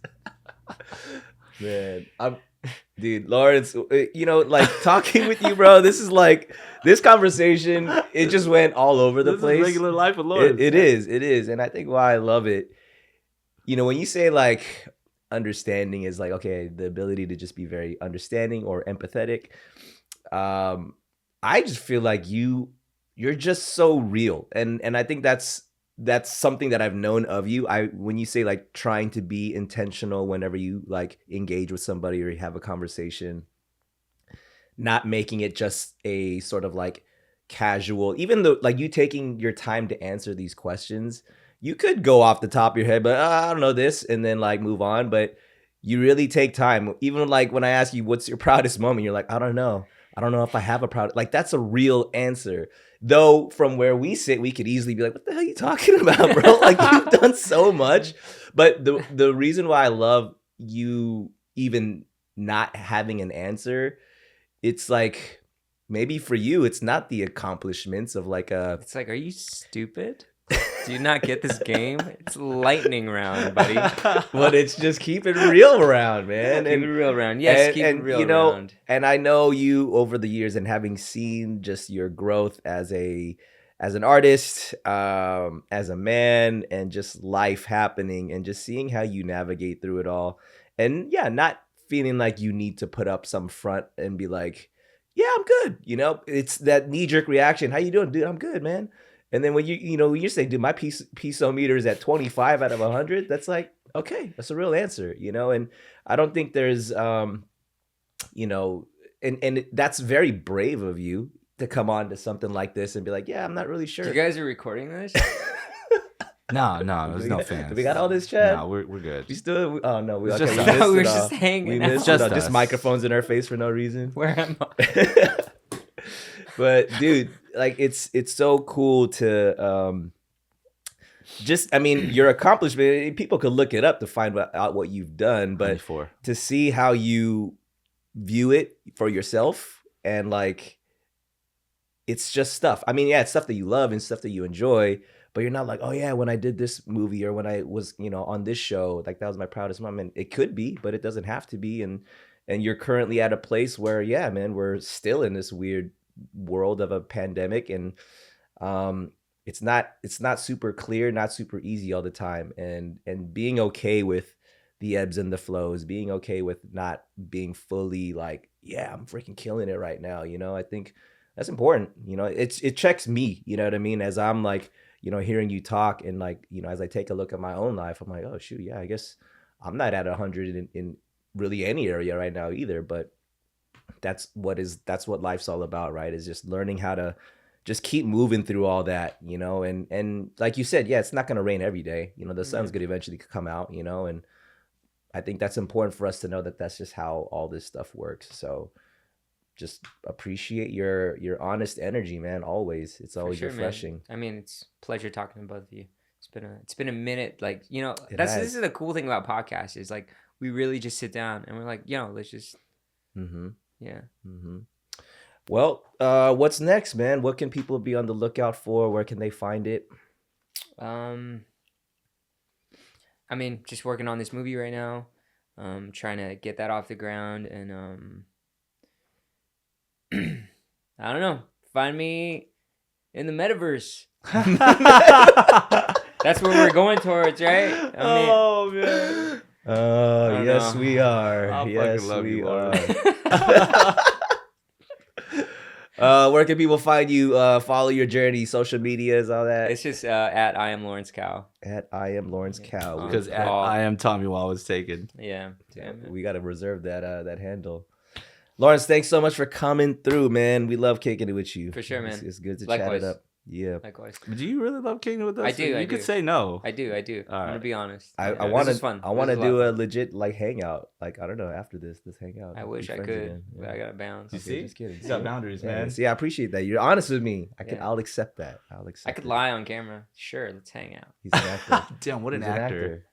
Man, dude, Lawrence, talking with you, bro, this is this conversation, it just went all over the place. Is regular life with Lawrence. It is. And I think why I love it, when you say understanding is okay, the ability to just be very understanding or empathetic, I just feel like you're just so real. And I think that's something that I've known of you. When you say trying to be intentional whenever you engage with somebody or you have a conversation, not making it just a sort of casual, even though you taking your time to answer these questions. You could go off the top of your head, but I don't know this, and then move on. But you really take time. Even when I ask you, what's your proudest moment? You're like, I don't know. I don't know if I have a proud. That's a real answer. Though from where we sit, we could easily be like, what the hell are you talking about, bro? You've done so much. But the reason why I love you even not having an answer, it's maybe for you, it's not the accomplishments of It's are you stupid? Do you not get this game? It's lightning round, buddy. But it's just keep it real around, man. Keep it real round. Yes, keep it real round. And I know you over the years, and having seen just your growth as an artist, as a man, and just life happening, and just seeing how you navigate through it all. And not feeling like you need to put up some front and be like, yeah, I'm good. It's that knee-jerk reaction. How you doing, dude? I'm good, man. And then when you say, dude, my pesometer is at 25 out of 100, that's okay, that's a real answer, And I don't think there's you know, and that's very brave of you to come on to something like this and be like, yeah, I'm not really sure. You guys are recording this? No, there's no fans. We got all this chat. No, we're good. We still, oh no, we It's okay, just we us. missed We're it all. just hanging We out. missed Just it all. Just us. microphones in our face for no reason. Where am I? But dude, like it's so cool to just, I mean, your accomplishment, people could look it up to find out what you've done, but 94. to see how you view it for yourself, and like it's just stuff. I mean, yeah, it's stuff that you love and stuff that you enjoy, but you're not like, oh yeah, when I did this movie or when I was, you know, on this show, like that was my proudest moment. It could be, but it doesn't have to be. And you're currently at a place where, yeah, man, we're still in this weird world of a pandemic, and it's not super clear, not super easy all the time, and being okay with the ebbs and the flows, being okay with not being fully like, yeah, I'm freaking killing it right now, you know. I think that's important, you know. It checks me, you know what I mean, as I'm like, you know, hearing you talk, and like, you know, as I take a look at my own life, I'm like, oh shoot, yeah, I guess I'm not at 100 in really any area right now either, but that's what life's all about, right? Is just learning how to just keep moving through all that, you know. And like you said, yeah, it's not going to rain every day, you know. The sun's going to eventually come out, you know. And I think that's important for us to know that that's just how all this stuff works. So just appreciate your honest energy, man. Always, it's always refreshing. Man. I mean, it's a pleasure talking to both of you. It's been a minute. Like, you know, This is the cool thing about podcasts, is like we really just sit down and we're like, you know, let's just yeah. Well, what's next, man? What can people be on the lookout for? Where can they find it? I mean, just working on this movie right now. Trying to get that off the ground, and I don't know. Find me in the metaverse. That's what we're going towards, right? I mean, Oh man. Yes, know. we are. I Yes, fucking love we you, are. Lauren. Where can people find you? Follow your journey, social medias, all that. it's just at I am Lawrence Cow. At I am Lawrence Cow. Because Oh. I am Tommy while was taken. Yeah. Damn it. We got to reserve that handle. Lawrence, thanks so much for coming through, man. We love kicking it with you. For sure, man. It's good to Likewise. chat it up. Yeah. Likewise. Do you really love kicking with us? I do, You I could do. say no. I do. All I'm gonna right. be honest. I This want is to. fun. I want to This is do lot a of legit like hangout. Like, I don't know, after this hangout. I Be wish I friends could, again. but I gotta bounce. You Okay, see? just kidding. You got boundaries, Yeah, man. see, I appreciate that. You're honest with me. Yeah. I'll accept that. I'll accept. I could it. lie on camera. Sure, let's hang out. He's an actor. Damn, what an He's actor.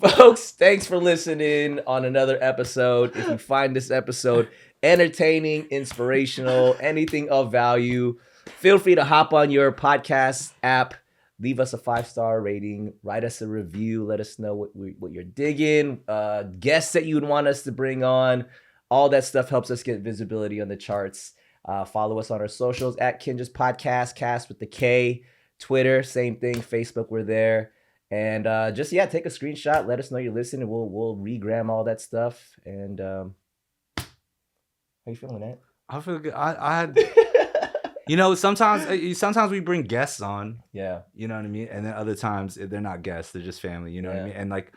Folks, thanks for listening on another episode. If you find this episode entertaining, inspirational, anything of value, feel free to hop on your podcast app, leave us a 5-star rating, write us a review, let us know what you're digging, guests that you would want us to bring on. All that stuff helps us get visibility on the charts. Follow us on our socials at KINJAZ Podcast, cast with the K. Twitter, same thing. Facebook, we're there. And just, yeah, take a screenshot. Let us know you're listening. We'll regram all that stuff. And how you feeling, Nat? I feel good. You know, sometimes we bring guests on. Yeah. You know what I mean? And then other times they're not guests, they're just family. You know what I Yeah. mean? And like,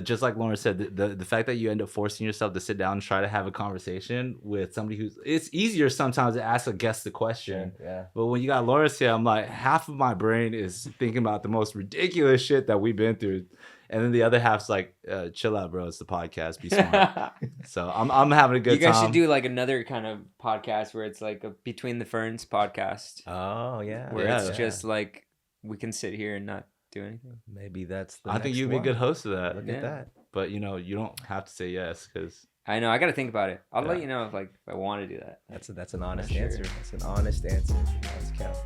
just like Lauren said, the fact that you end up forcing yourself to sit down and try to have a conversation with somebody it's easier sometimes to ask a guest the question. Yeah. But when you got Lawrence here, I'm like, half of my brain is thinking about the most ridiculous shit that we've been through. And then the other half's like, chill out, bro. It's the podcast. Be smart. So I'm having a good You guys time. should do like another kind of podcast where it's like a Between the Ferns podcast, Oh, yeah. where Yeah. it's just like we can sit here and not do anything. Maybe that's the I think next you'd be a one. good host of that. Look Yeah. at that. But, you know, you don't have to say yes because I know. I got to think about it. I'll let Yeah. you know if I want to do that. That's an honest Sure. answer. That's an honest answer. Let's count.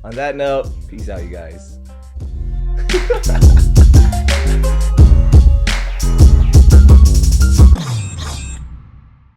On that note, peace out, you guys.